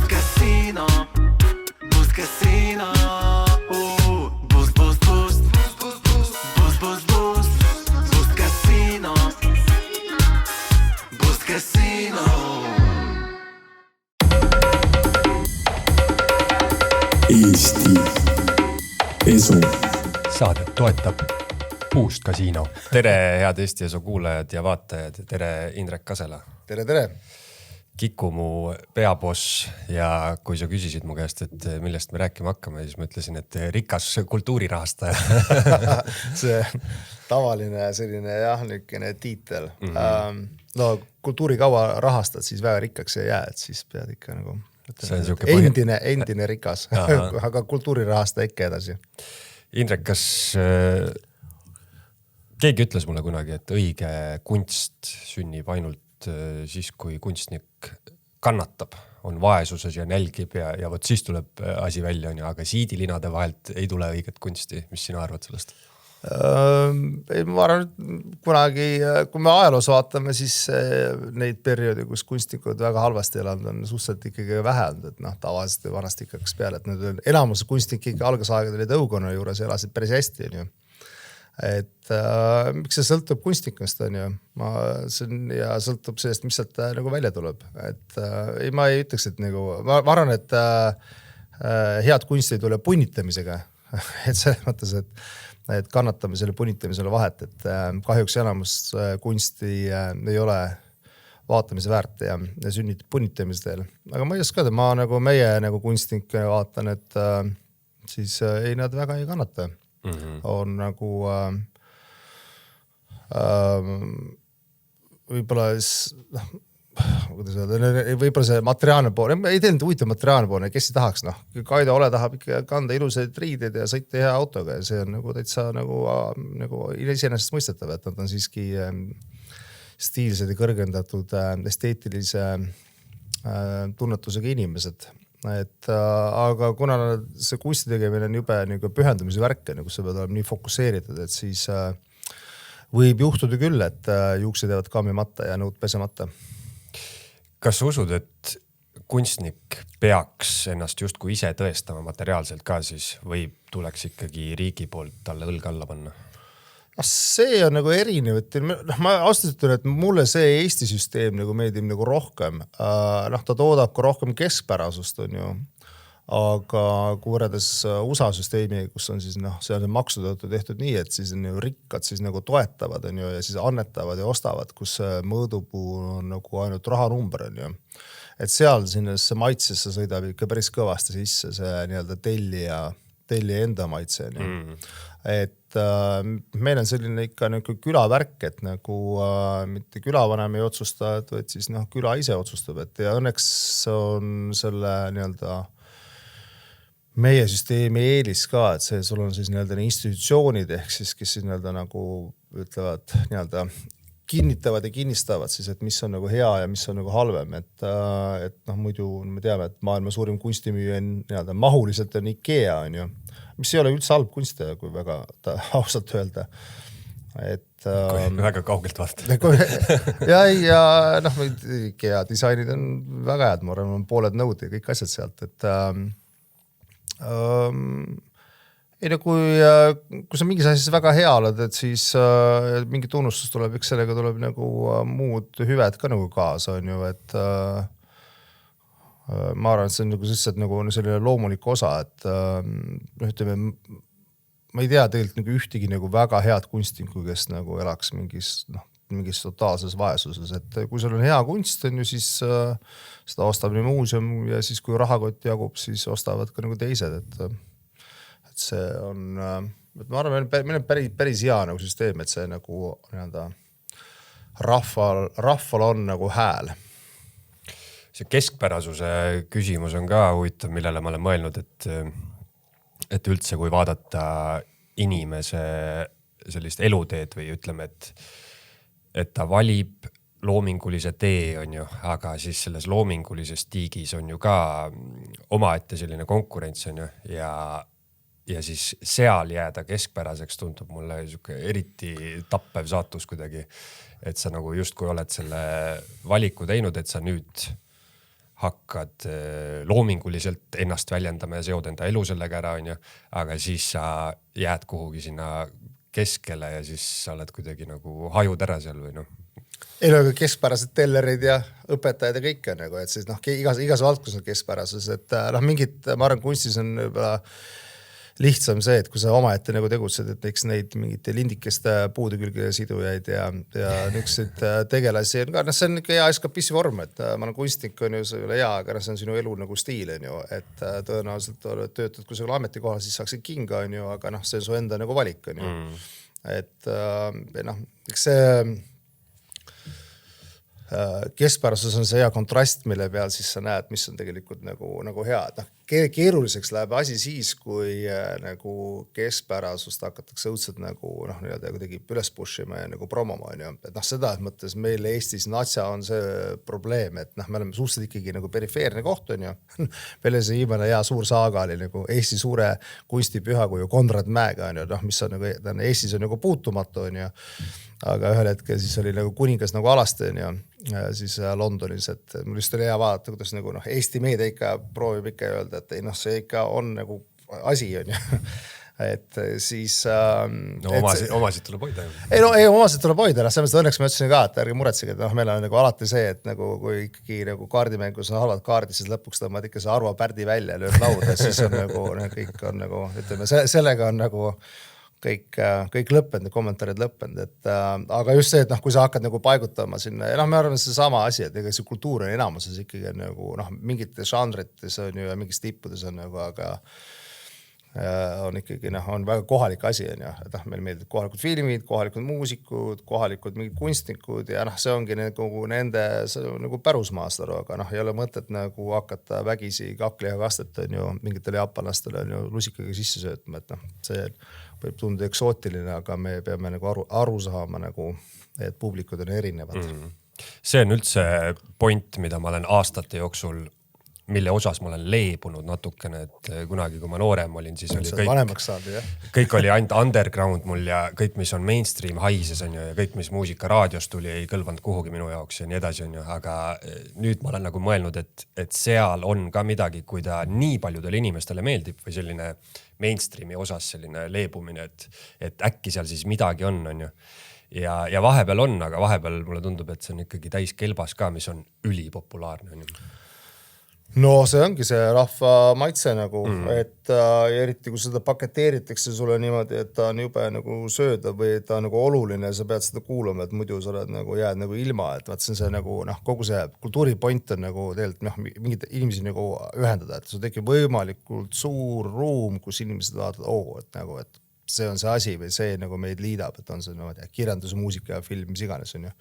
Casino. Boost Casino. Boost, boost, boost. Boost, boost, boost. Boost Casino. Boost Casino. Eesti Esu. Saadet toetab Boost Casino. Tere head Eesti Esu kuulajad ja vaatajad ja tere Indrek Kasela. Tere, tere. Kiku mu peaboss ja kui sa küsisid mu käest, et millest me rääkima hakkame, siis ma ütlesin, et rikas kultuurirahastaja. See tavaline selline nükene tiitel. No kultuurikaua rahastad, siis väga rikkaks ei jää, et siis pead ikka nagu endine rikas, aga kultuurirahasta ikka edasi. Indrek, kas keegi ütles mulle kunagi, et õige kunst sünnib ainult siis, kui kunstnik kannatab, on vaesuses ja nälgib ja võt siis tuleb asi välja, aga siidilinade vahelt ei tule õiget kunsti. Mis sina arvad sellest? Ma arvan, et kunagi, kui me ajaloos vaatame, siis neid perioodi, kus kunstnikud väga halvasti elanud on suhteliselt ikkagi vähe olnud, et tavaliselt vanasti ikka peale, et enamus kunstnik ikka algusaegad olid õukonna juures ja elasid päris hästi, on ju. Et miks see sõltub kunstnikust, on ju, ja sõltub sellest, mis sealt nagu välja tuleb. Et ma ei ütleks, et nagu, ma arvan, et head kunsti ei tule punnitamisega, et selles mõttes, et kannatamisele punnitamisele vahet, et kahjuks enamus kunsti ei ole vaatamise väärt ja sünnib punnitamistel. Aga ma ei oska, ma nagu meie nagu kunstnik vaatan, et siis ei nad väga ei kannata. On nagu võib-olla see materiaalne pool, ei teelnud huvitav materiaalne pool, kes ei tahaks, Kaido Ole tahab ikka kanda ilusaid riideid ja sõita hea autoga ja see on nagu täitsa nagu iseenesest mõistetav, et nad on siiski stiilsed ja kõrgendatud esteetilise tunnetusega inimesed. Et, aga kuna see kunsti tegemine on jube nagu pühendumise värk, kus sa pead olema nii fokusseeritud, et siis võib juhtuda küll, et juuksed jäävad kammimata ja nõud pesemata. Kas usud, et kunstnik peaks ennast justkui ise tõestama materiaalselt ka siis või tuleks ikkagi riigi poolt talle õlg alla panna? See on nagu erinev, et ma ausalt ütlen, et mulle see Eesti süsteem nagu meeldib nagu rohkem. Ta toodab ka rohkem keskpärasust, on ju. Aga kui võrreldes USA süsteemi, kus on siis see on maksutõttu tehtud nii, et siis on ju rikkad siis nagu toetavad, on ju, ja siis annetavad ja ostavad, kus mõõdupuu on nagu ainult rahanumber, on ju. Et seal sinnasse maitsesse sõidab ikka päris kõvasti sisse see nii-öelda telli enda maitse, on ju. Et meil on selline ikka nagu külavärk, et nagu mitte külavanem ei otsusta, vaid siis küla ise otsustab, et ja õnneks on selle nii-öelda meie süsteemi eelis ka, et see sul on siis nii-öelda institutsioonid ehk siis, kes siis nii-öelda nagu ütlevad nii-öelda kinnitavad ja kinnistavad siis, et mis on nagu hea ja mis on nagu halvem, et muidu me teame, et maailma suurim kunstimüüja on nii-öelda mahuliselt on IKEA, on ju, mis ei ole üldse halb kunstija, kui väga ausalt öelda. Et väga kaugelt vaadata. ja IKEA disainid on väga head, ma arvan, on pooled nõud ja kõik asjad sealt, et kui sa mingis asjas väga hea oled, et siis mingi tunnustus tuleb, eks sellega tuleb nagu muud hüved ka nagu kaasa, on ju, et ma arvan, et see on nagu lihtsalt nagu selline loomulik osa, et ütleme, ma ei tea tegelikult nagu ühtegi nagu väga head kunstniku, kes nagu elaks mingis totaalses vaesuses, et kui sul on hea kunst, on ju, siis seda ostab nii muuseum ja siis kui rahakott jagub, siis ostavad ka nagu teised, et see on, et ma arvan, meil on päris hea nagu süsteem, et see nagu rahval on nagu hääl. See keskpärasuse küsimus on ka huvitav, millele ma olen mõelnud, et üldse kui vaadata inimese sellist eluteed või ütleme, et ta valib loomingulise tee, on ju, aga siis selles loomingulises tiigis on ju ka omaette selline konkurents, on ju, ja ja siis seal jääda keskpäraseks tundub mulle eriti tappev saatus kuidagi. Et sa nagu justkui oled selle valiku teinud, et sa nüüd hakkad loominguliselt ennast väljendama ja seod enda elu sellega ära, on ju. Aga siis sa jääd kuhugi sinna keskele ja siis sa oled kuidagi nagu hajud ära seal või noh. Ei ole keskpärased tellerid ja õpetajad ja kõik on nagu, et siis igas valdkonnas on keskpärasus, et mingid, ma arvan, kunstis on lihtsam see, et kui sa omaette nagu tegutsed, et eks neid mingite lindikeste puude külge sidujaid ja niisuguseid tegelasi on ka, see on ikka hea eskapissi vorm, et ma olen kunstnik, on ju, see ei ole hea, aga see on sinu elu nagu stiil, on ju, et tõenäoliselt töötad kusagil ametikohal, siis saaksid kinga, on ju, aga see on su enda nagu valik, on ju. Et eks see keskpärasus on see hea kontrast, mille peal siis sa näed, mis on tegelikult nagu hea. Keeruliseks läheb asi siis, kui nagu keskpärasust hakatakse õudselt nagu kuidagi üles pushima ja nagu promoma. Et seda mõttes meil Eestis natsa on see probleem, et me oleme suhteliselt ikkagi nagu perifeerne koht, on ju. Peale see viimane hea suur saaga oli nagu Eesti suure kunstipühakuju Konrad Mäega, on ju, mis on nagu, Eestis on nagu puutumatu, on ju. Aga ühel hetkel siis oli nagu kuningas nagu alasti, on ju, siis Londonis, et mul just oli hea vaadata, kuidas nagu Eesti meedia ikka proovib ikka öelda, et see ikka on nagu asi, on ju. Et siis... omasid tuleb hoida. Ei, omasid tuleb hoida. Selles õnneks ma ütlesin ka, et ärge muretsege, et meil on nagu alati see, et nagu, kui ikkagi nagu kaardimängus on halvad kaardid, siis lõpuks tõmbad ikka see Arvo Pärdi välja, lööb lauda, siis on nagu, kõik on nagu, ütleme, sellega on nagu kõik lõppenud, kommentaarid lõppenud, et aga just see, et kui sa hakkad nagu paigutama sinna ja me arvame see sama asi, et ega see kultuur on enamuses ikkagi nagu mingites žanrites on ju ja mingis tippudes on nagu, aga on ikkagi on väga kohalik asi, on ju, et meil meeldib kohalikud filmid, kohalikud muusikud, kohalikud mingid kunstnikud ja see ongi nagu nende nagu pärusmaast aru, aga ei ole mõtet nagu hakata vägisi kakliha kastet on ju, mingitele jaapanlastele on ju lusikaga sisse söötma, et see võib tunda eksootiline, aga me peame nagu aru saama nagu, et publikud on erinevad. See on üldse point, mida ma olen aastate jooksul, mille osas ma olen leebunud natukene, et kunagi, kui ma noorem olin, siis oli kõik oli ainult underground mul ja kõik, mis on mainstream haises on ju ja kõik, mis muusika raadios tuli, ei kõlvanud kuhugi minu jaoks ja nii edasi on ju, aga nüüd ma olen nagu mõelnud, et seal on ka midagi, kui ta nii paljudele inimestele meeldib või selline mainstreami osas selline leebumine, et äkki seal siis midagi on ju. Ja vahepeal on, aga vahepeal mulle tundub, et see on ikkagi täis kelbas ka, mis on ülipopulaarne on ju. No see ongi see rahva maitse nagu, et eriti kui seda paketeeritakse sulle niimoodi, et ta on jube nagu sööda või ta on nagu oluline ja sa pead seda kuulama, et muidu sa oled nagu jääd nagu ilma, et vaat see on see nagu kogu see kultuuripoint on nagu tegelikult mingid inimesi nagu ühendada, et sul tekib võimalikult suur ruum, kus inimesed vaatavad, et nagu, et see on see asi või see nagu meid liidab, et on see kirjandus, muusika ja film, mis iganes on ju.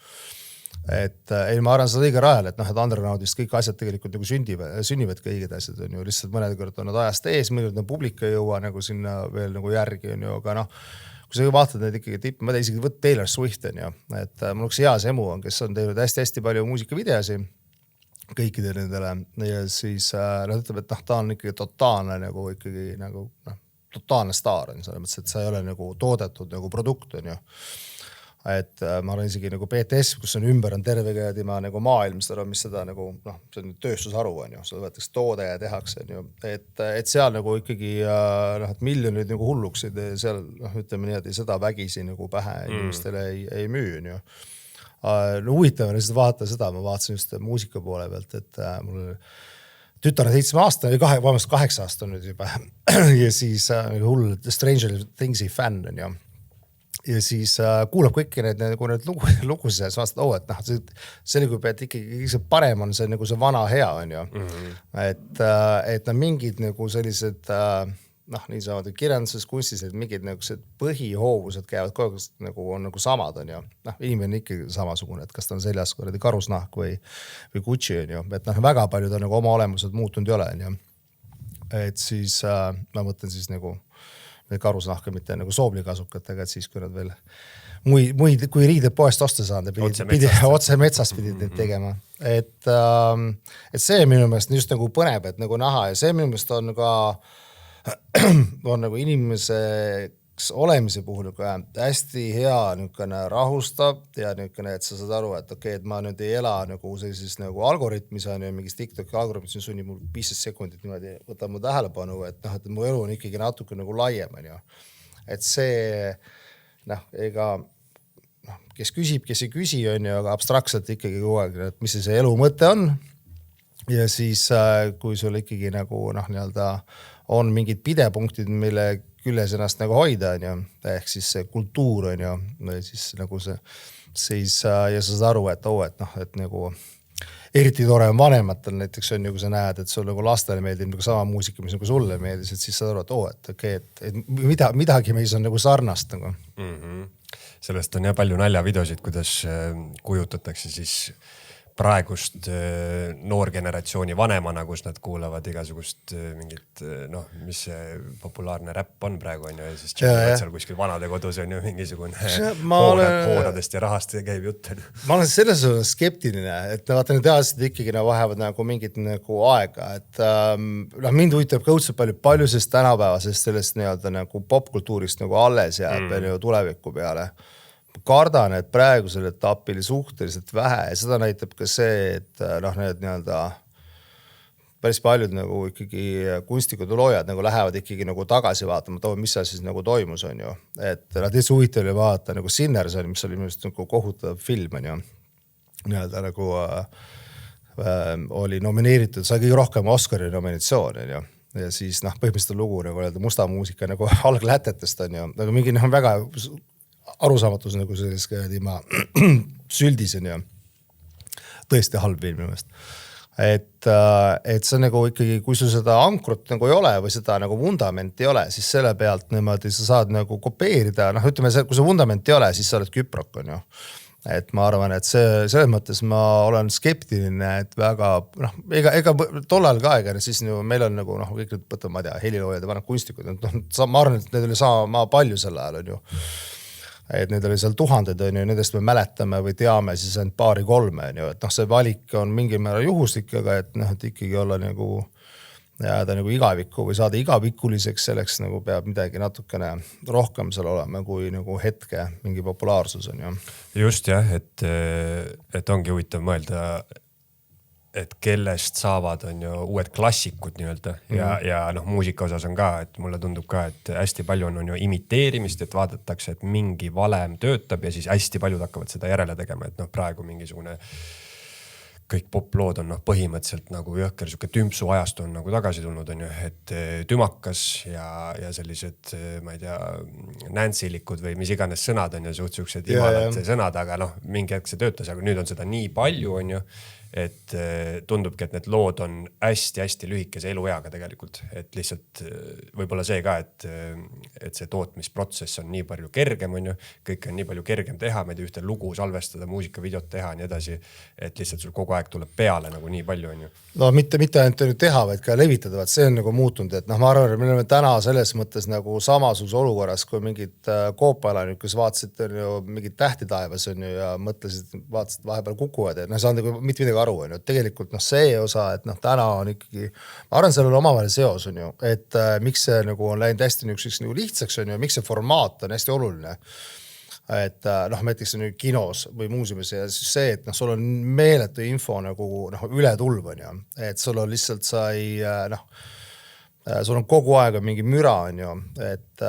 Et ei, ma arvan seda õige rajal, et undergroundist kõik asjad tegelikult nagu sünnivad ka õiged asjad on ju, lihtsalt mõned kord on nad ajast ees, mõned publik ei jõua nagu sinna veel nagu järgi on ju, aga kui sa vaatad neid ikkagi tippe, ma isegi võt Taylor Swift on ju, et mul üks heas emu on, kes on teinud hästi-hästi palju muusikavideosi kõikide nendele ja siis ütleb, et ta on ikkagi totaalne nagu ikkagi nagu totaalne staar on selles mõttes, et sa ei ole nagu toodetud nagu produkt on ju. Et ma olen isegi nagu BTS, kus on ümber on terve tema nagu maailm, mis seda nagu, see on tööstusharu on ju, seda võetakse toode ja tehakse on ju, et seal nagu ikkagi et miljonid nagu hulluksid seal, ütleme nii, et seda vägisi nagu pähe inimestele ei müü on ju. Huvitav on lihtsalt vaadata seda, ma vaatasin just muusika poole pealt, et mul tütar on 7 aasta või 8 aasta nüüd juba ja siis hull Stranger Things'i fänn on ju. Ja siis kuulab kõiki need lugusid ja siis vaatad, et selle kui pead ikkagi see parem on see nagu see vana hea on ju. Et mingid nagu sellised nii saavad kirjanduses kunstis, et mingid nagu see põhihoovused käivad kogu aeg nagu on nagu samad on ju. Inimene on ikkagi samasugune, et kas ta on seljas karusnahk või Gucci on ju. Et väga paljud on nagu oma olemused muutunud ei ole on ju. Et siis ma mõtlen siis nagu karusnahka mitte nagu sooblikasukatega, et siis kui nad veel muid, kui riided poest osta saanud, otse metsast pidid neid tegema. Et see minu meelest just nagu põneb, et nagu näha ja see minu meelest on ka on nagu inimeseks olemise puhul nagu hästi hea niisugune rahustav ja niisugune, et sa saad aru, et okei, et ma nüüd ei ela nagu sellises nagu algoritmis on ja mingis TikToki algoritmis sunnib mul 15 sekundit niimoodi, võtab mu tähelepanu, et noh, et mu elu on ikkagi natuke nagu laiem, on ju. Et see, noh, ega kes küsib, kes ei küsi, on ju, aga abstraktselt ikkagi kogu aeg, et mis see elu mõte on. Ja siis, kui sul ikkagi nagu, noh, nii-öelda on mingid pidepunktid, mille küljes ennast nagu hoida, on ju, ehk siis see kultuur, on ju, või siis nagu see, siis, ja sa saad aru, et noh, et nagu eriti tore on vanematel näiteks on ju, kui sa näed, et sul nagu lastele meeldib nagu sama muusika, mis nagu sulle meeldis, et siis saad aru, et okei, et midagi meis on nagu sarnast nagu. Sellest on jah palju naljavideosid, kuidas kujutatakse siis praegust noorgeneratsiooni vanemana, kus nad kuulavad igasugust mingit, noh, mis see populaarne räpp on praegu on ju, ja siis tšekivad seal kuskil vanade kodus on ju mingisugune hoonadest ja rahast käib jutt. Ma olen selles osas skeptiline, et vaata need aastad ikkagi vahevad nagu mingit nagu aega, et mind huvitab ka õudselt palju sellest tänapäevasest sellest nii-öelda nagu popkultuurist nagu alles jääb ju tuleviku peale. Kardan, et praegusel etapil suhteliselt vähe ja seda näitab ka see, et noh, need nii-öelda päris paljud nagu ikkagi kunstnikud ja loojad nagu lähevad ikkagi nagu tagasi vaatama, mis seal siis nagu toimus on ju. Et nad tõesti huvitav oli vaadata nagu Sinners oli, mis oli minu arust nagu kohutav film on ju. Nii-öelda nagu oli nomineeritud, sai kõige rohkem Oscari nominatsioon on ju. Ja siis noh, põhimõtteliselt lugu nagu öelda musta muusika nagu alglätetest on ju, aga mingi noh, väga arusaamatus nagu selles ma süldis on ju. Tõesti halb film minu. Et see nagu ikkagi, kui sul seda ankrut nagu ei ole või seda nagu vundament ei ole, siis selle pealt niimoodi sa saad nagu kopeerida. Noh, ütleme, kui see vundament ei ole, siis sa oled küprok on ju. Et ma arvan, et selles mõttes ma olen skeptiline, et väga, noh, ega tollal ka aega, siis meil on nagu, noh, kõik nüüd võtame, ma tea, heliloojad ja vanad kunstnikud, ma arvan, et need oli sama palju sel ajal on ju. Et need oli seal tuhanded on ju, nendest me mäletame või teame siis ainult 2-3 on ju, et noh, see valik on mingil määral juhuslik, aga et noh, et ikkagi olla nagu jääda nagu igavikku või saada igavikuliseks, selleks nagu peab midagi natukene rohkem seal olema kui nagu hetke mingi populaarsus on ju. Just jah, et ongi huvitav mõelda, et kellest saavad on ju uued klassikud nii-öelda ja noh, muusika osas on ka, et mulle tundub ka, et hästi palju on ju imiteerimist, et vaadatakse, et mingi valem töötab ja siis hästi paljud hakkavad seda järele tegema, et noh, praegu mingisugune kõik poplood on noh, põhimõtteliselt nagu jõhker siuke tümpsu ajastu on nagu tagasi tulnud on ju, et tümakas ja sellised, ma ei tea, näntsilikud või mis iganes sõnad on ju suhtsugused imalad sõnad, aga noh, mingi hetk see töötas, aga nüüd on seda nii palju on ju, et tundubki, et need lood on hästi-hästi lühikese elueaga tegelikult, et lihtsalt võib-olla see ka, et see tootmisprotsess on nii palju kergem on ju, kõik on nii palju kergem teha, me ühte lugu salvestada, muusikavideot teha ja nii edasi, et lihtsalt sul kogu aeg tuleb peale nagu nii palju on ju. No mitte ainult teha, vaid ka levitada, vaid see on nagu muutunud, et noh, ma arvan, et me oleme täna selles mõttes nagu samasuguse olukorras, kui mingid koopalanik, kes vaatasid ju mingid tähti taevas on ju ja mõtlesid, vaatasid vahepeal kukuvad ja noh, saan nagu mitte midagi aru on ju, et tegelikult noh, see osa, et noh, täna on ikkagi, ma arvan, seal on omavahel seos on ju, et miks see nagu on läinud hästi niisuguseks nagu lihtsaks on ju, miks see formaat on hästi oluline. Et noh, näiteks on ju kinos või muuseumis ja siis see, et noh, sul on meeletu info nagu noh, üle tulv on ju, et sul on lihtsalt sai noh, sul on kogu aeg mingi müra on ju, et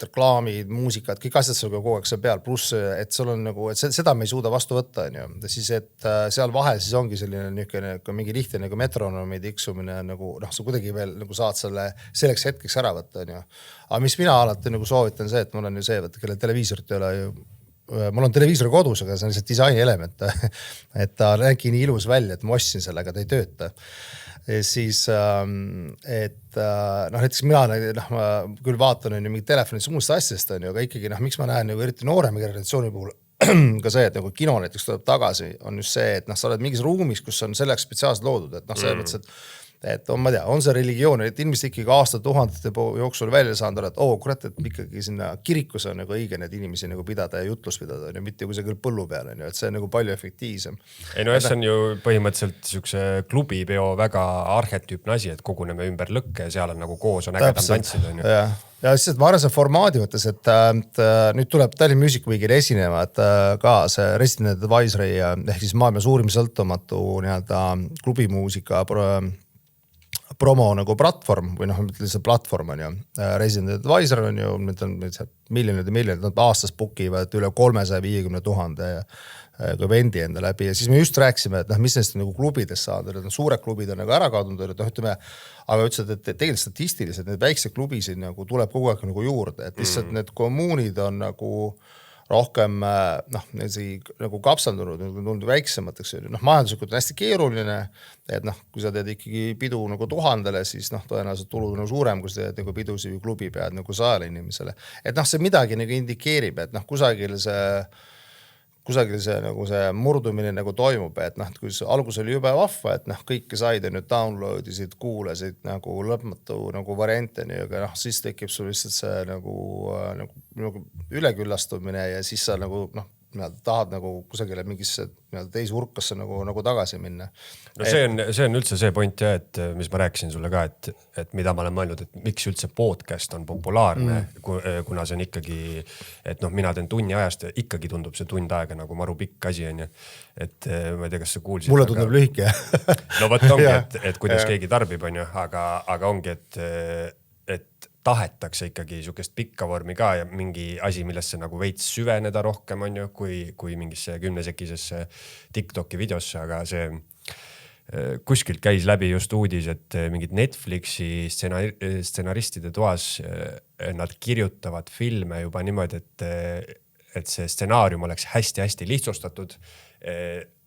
reklaamid, muusikad, kõik asjad sul kogu aeg seal peal, pluss, et sul on nagu, et seda me ei suuda vastu võtta on ju, siis, et seal vahel siis ongi selline niisugune mingi lihtne nagu metronoomi tiksumine nagu noh, sa kuidagi veel nagu saad selle selleks hetkeks ära võtta on ju. Aga mis mina alati nagu soovitan see, et mul on ju see, kelle televiisorit ei ole ju, mul on televiisor kodus, aga see on lihtsalt disaini element, et ta nägi nii ilus välja, et ma ostsin sellega, ta ei tööta. Ja siis, et noh, näiteks mina ma küll vaatan on ju mingid telefonid muust asjast on ju, aga ikkagi noh, miks ma näen nagu eriti noorema generatsiooni puhul ka see, et nagu kino näiteks tuleb tagasi, on just see, et noh, sa oled mingis ruumis, kus on selleks spetsiaalselt loodud, et noh, selles mõttes, et ma tea, on see religioon, et inimesed ikkagi aastatuhandete jooksul välja saanud, et kurat, et ikkagi sinna kirikusse on nagu õige neid inimesi nagu pidada ja jutlus pidada, on ju, mitte kusagil põllu peal, on ju, et see on nagu palju efektiivsem. Ei no see on ju põhimõtteliselt siukse klubipeo väga arhetüüpne asi, et koguneme ümber lõkke ja seal on nagu koos on ägedam tantsida, on ju. Ja siis ma arvan see formaadi mõttes, et nüüd tuleb Tallinna Music Weekil esinevad ka see Resident Advisory ehk siis maailma suurim sõltumatu nii-öelda klubimuusika promo nagu platvorm või ütleme see platvorm on ju, Resident Advisor on ju, need on miljonid ja miljonid, nad aastas bookivad üle 350,000 vendi enda läbi ja siis me just rääkisime, et mis neist nagu klubidest saanud, et suured klubid on nagu ära kadunud, et ütleme, aga ütlesid, et tegelikult statistiliselt need väiksed klubisid nagu tuleb kogu aeg nagu juurde, et lihtsalt need kommuunid on nagu rohkem nagu kapsaldunud, tulnud väiksemateks, majanduslikult on hästi keeruline, et kui sa teed ikkagi pidu nagu 1000-le, siis tõenäoliselt tulud on suurem, kui sa teed nagu pidusi või klubi pead nagu 100 inimesele. Et see midagi nagu indikeerib, et kusagil see nagu see murdumine nagu toimub, et kui algus oli jube vahva, et kõike said nüüd downloadisid, kuulasid nagu lõpmatu nagu variante, aga siis tekib sul lihtsalt see nagu üleküllastumine ja siis sa nagu tahad nagu kusagile mingisse teise urkasse nagu tagasi minna. No see on üldse see point, et mis ma rääkisin sulle ka, et mida ma olen mõelnud, et miks üldse podcast on populaarne, kuna see on ikkagi, et mina teen tunni ajast ja ikkagi tundub see tund aega nagu maru pikk asi on ju. Et ma ei tea, kas sa kuulsid. Mulle tundub lühike. No võt ongi, et kuidas keegi tarbib on ju, aga ongi, et tahetakse ikkagi sukest pikka vormi ka ja mingi asi, millesse nagu veits süveneda rohkem on ju, kui mingisse 10-sekisesse TikToki videosse, aga see kuskilt käis läbi just uudis, et mingid Netflixi stsenaristide toas, nad kirjutavad filme juba niimoodi, et see stsenaarium oleks hästi-hästi lihtsustatud,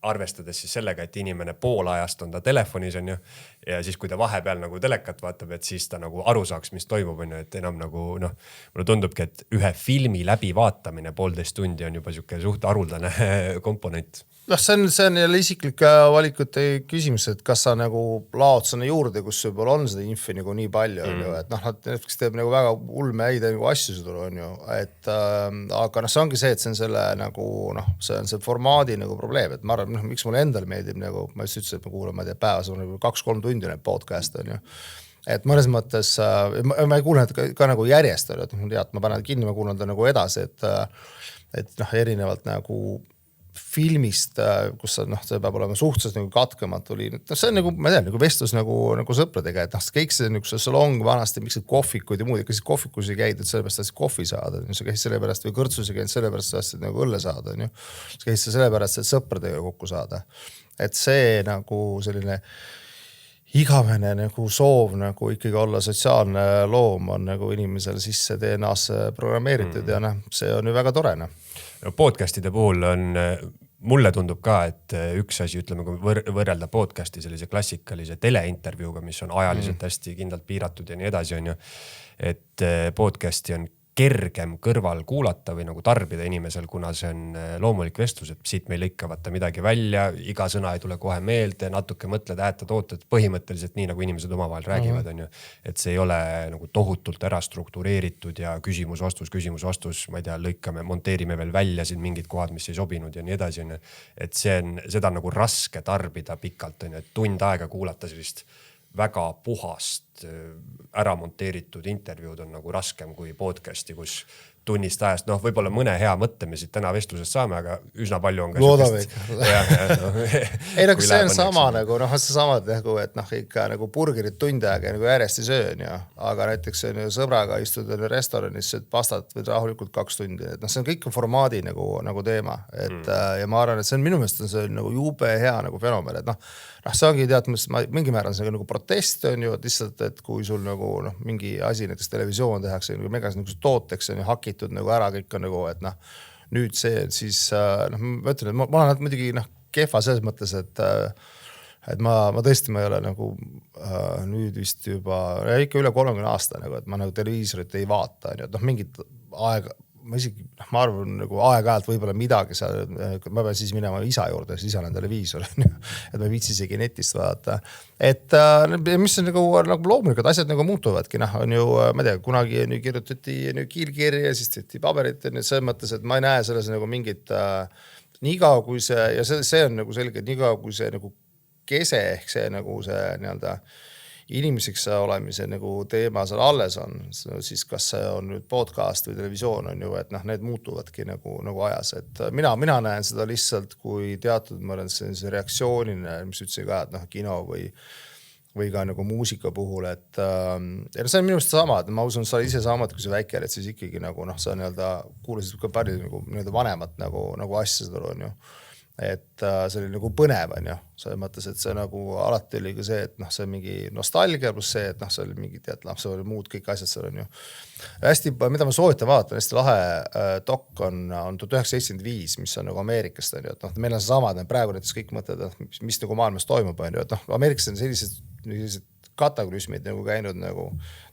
arvestades siis sellega, et inimene pool ajast on ta telefonis on ju ja siis kui ta vahepeal nagu telekat vaatab, et siis ta nagu aru saaks, mis toimub on ju, et enam nagu mulle tundubki, et ühe filmi läbi vaatamine 1,5 tundi on juba siuke suht haruldane komponent. See on jälle isiklik valikute küsimus, et kas sa nagu laod sinna juurde, kus võib-olla on seda infi nagu nii palju, on ju, et Netflix teeb nagu väga ulme häid asju seda on ju, et aga see ongi see, et see on selle nagu see on see formaadi nagu probleem, et ma arvan, miks mulle endale meeldib nagu, ma just ütlesin, et ma kuulan, ma ei tea, päevas on nagu 2-3 tundi need podcast on ju, et mõnes mõttes ma ei kuule ka nagu järjest, et ma panen kinni, ma kuulan ta nagu edasi, et erinevalt nagu filmist, kus see peab olema suhteliselt nagu katkematu oli. See on nagu, ma tean, nagu vestlus nagu sõpradega, et kõik see nagu see salong vanasti, miks kohvikuid ja muud, kas siis kohvikus ei käidud sellepärast, et kohvi saada, sa käisid sellepärast või kõrtsus ei käinud sellepärast, et nagu õlle saada, on ju. Sa käisid sellepärast, et sõpradega kokku saada. Et see nagu selline igavene nagu soov nagu ikkagi olla sotsiaalne loom on nagu inimesele sisse DNA-sse programmeeritud ja see on ju väga tore. Podcastide puhul on, mulle tundub ka, et üks asi, ütleme, kui võrrelda podcasti sellise klassikalise teleintervjuuga, mis on ajaliselt hästi kindlalt piiratud ja nii edasi on ju, et podcasti on kergem kõrval kuulata või nagu tarbida inimesel, kuna see on loomulik vestlus, et siit meil ikka vaata midagi välja, iga sõna ei tule kohe meelde, natuke mõtled, äärtad, ootad põhimõtteliselt nii, nagu inimesed omavahel räägivad, on ju. Et see ei ole nagu tohutult ära struktureeritud ja küsimus-vastus, ma ei tea, lõikame, monteerime veel välja siin mingid kohad, mis ei sobinud ja nii edasi, on ju. Et seda nagu raske tarbida pikalt, on ju, et tund aega kuulata sellist väga puhast ära monteeritud intervjuud on nagu raskem kui podcasti, kus tunnist ajast, võib-olla mõne hea mõtte me siit täna vestlusest saame, aga üsna palju on ka loodavik. Ei, nagu see on sama nagu, see sama nagu, et ikka nagu burgerit tund aega nagu järjest ei söön ja, aga näiteks sõbraga istud restoranis, et pastat või rahulikult 2 tundi, et see on kõik formaadi nagu teema, et ja ma arvan, et see on minu meelest on see nagu jube hea nagu fenomen, et see ongi tead, mingi määr on see nagu protest on ju, et lihtsalt, et kui sul nagu mingi asi, näiteks televisioon tehakse nagu megas nagu tooteks on ju hakitud nagu ära, kõik on nagu, et nüüd see, siis ma ütlen, et ma olen muidugi kehva selles mõttes, et ma tõesti, ma ei ole nagu nüüd vist juba ikka üle 30 aasta nagu, et ma nagu televiisorit ei vaata, on ju, et mingit aega ma isegi, ma arvan nagu aeg-ajalt võib-olla midagi seal, ma pean siis minema isa juurde, siis isa on televiisor, et ma ei viitsi isegi netist vaadata. Et mis on nagu loomulikult asjad nagu muutuvadki, on ju, ma ei tea, kunagi kirjutati kiilkirja, siis tehti paberit, selles mõttes, et ma ei näe selles nagu mingit niikaua kui see, ja see on nagu selge, niikaua kui see nagu kese ehk see nagu see nii-öelda inimeseks olemise nagu teema seal alles on, siis kas see on nüüd podcast või televisioon on ju, et need muutuvadki nagu ajas, et mina näen seda lihtsalt kui teatud mõttes sellise reaktsioonina, mis ütlesin ka, et kino või ka nagu muusika puhul, et ja see on minu arust sama, et ma usun, sa ise samad, kui sa väike oled, siis ikkagi nagu sa nii-öelda kuulasid ka palju nagu nii-öelda vanemat nagu asja seda on ju. Et see oli nagu põnev on ju, selles mõttes, et see nagu alati oli ka see, et see on mingi nostalgia pluss see, et see oli mingi see oli muud kõik asjad seal on ju. Hästi, mida ma soovitan vaadata, hästi lahe dok on 1975, mis on nagu Ameerikast on ju, et meil on see sama, et praegu näiteks kõik mõtted, mis nagu maailmas toimub on ju, et Ameerikas on sellised kataklüsmid nagu käinud nagu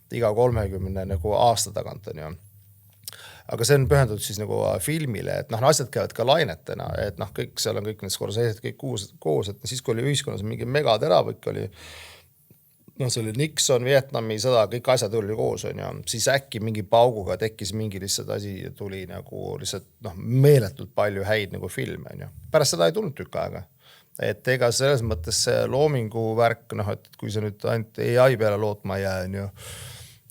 iga 30 nagu aasta tagant on ju. Aga see on pühendatud siis nagu filmile, et asjad käivad ka lainetena, et kõik seal on kõik need Scorsese kõik koos, et siis kui oli ühiskonnas mingi megateravik oli, see oli Nixon, Vietnami sõda, kõik asjad oli koos on ju, siis äkki mingi pauguga tekkis mingi lihtsalt asi ja tuli nagu lihtsalt meeletult palju häid nagu filme on ju. Pärast seda ei tulnud tükk aega. Et ega selles mõttes see loomingu värk, et kui see nüüd ainult AI peale lootma ei jää on ju,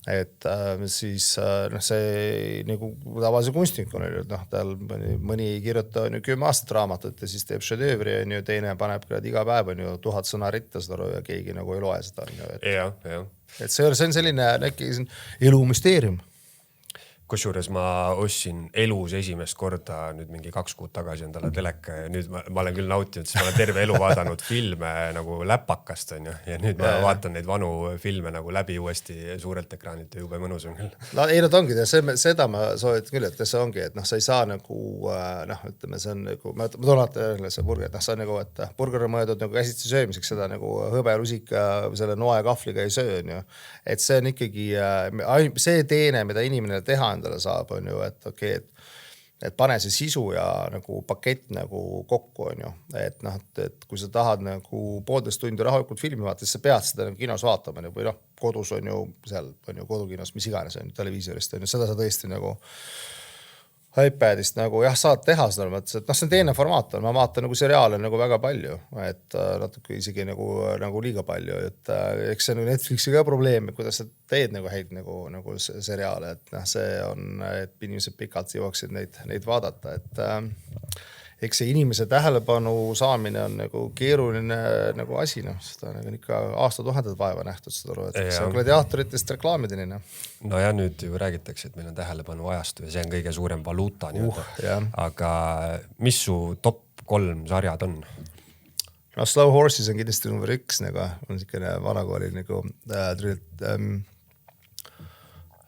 et siis see nagu tavalise kunstnikul oli, tal mõni ei kirjuta 10 aastat raamatut ja siis teeb šedöövri on ju, teine paneb iga päev on ju 1000 sõna ritta seda ja keegi nagu ei loe seda on ju. Et see on selline elumüsteerium. Kusjuures ma ostsin elus esimest korda nüüd mingi 2 kuud tagasi endale teleka ja nüüd ma olen küll nautinud, sest ma olen terve elu vaadanud filme nagu läpakast on ju, ja nüüd ma vaatan neid vanu filme nagu läbi uuesti suurelt ekraanilt ja jube mõnus on küll. Ei, nad ongi, seda ma soovitan küll, et see ongi, et sa ei saa nagu, ütleme, see on nagu, ma toon alati see burger, et see on nagu, et burger on mõeldud nagu käsitsi söömiseks, seda nagu hõbelusika selle noe kahvliga ei söö on ju. Et see on ikkagi see teene, mida inimene teha endale saab, on ju, et okei, et pane see sisu ja nagu pakett nagu kokku, on ju. Et kui sa tahad nagu 1,5 tundi rahulikult filmi vaata, siis sa pead seda nagu kinos vaatama või kodus on ju, seal on ju kodukinos, mis iganes on ju, televiisorist on ju, seda sa tõesti nagu iPadist nagu saad teha seda mõttes, et see on teine formaat on, ma vaatan nagu seriaale nagu väga palju, et natuke isegi nagu liiga palju, et eks see on Netflixi ka probleem, kuidas sa teed nagu häid nagu seriaale, et see on, et inimesed pikalt jõuaksid neid vaadata, et eks see inimese tähelepanu saamine on nagu keeruline nagu asi, seda on ikka aastatuhanded vaeva nähtud seda, et see on gladiaatoritest reklaamideni. No ja nüüd ju räägitakse, et meil on tähelepanu ajastu ja see on kõige suurem valuuta. Aga mis su top 3 sarjad on? No Slow Horses on kindlasti number 1, nagu on siukene vanakooli nagu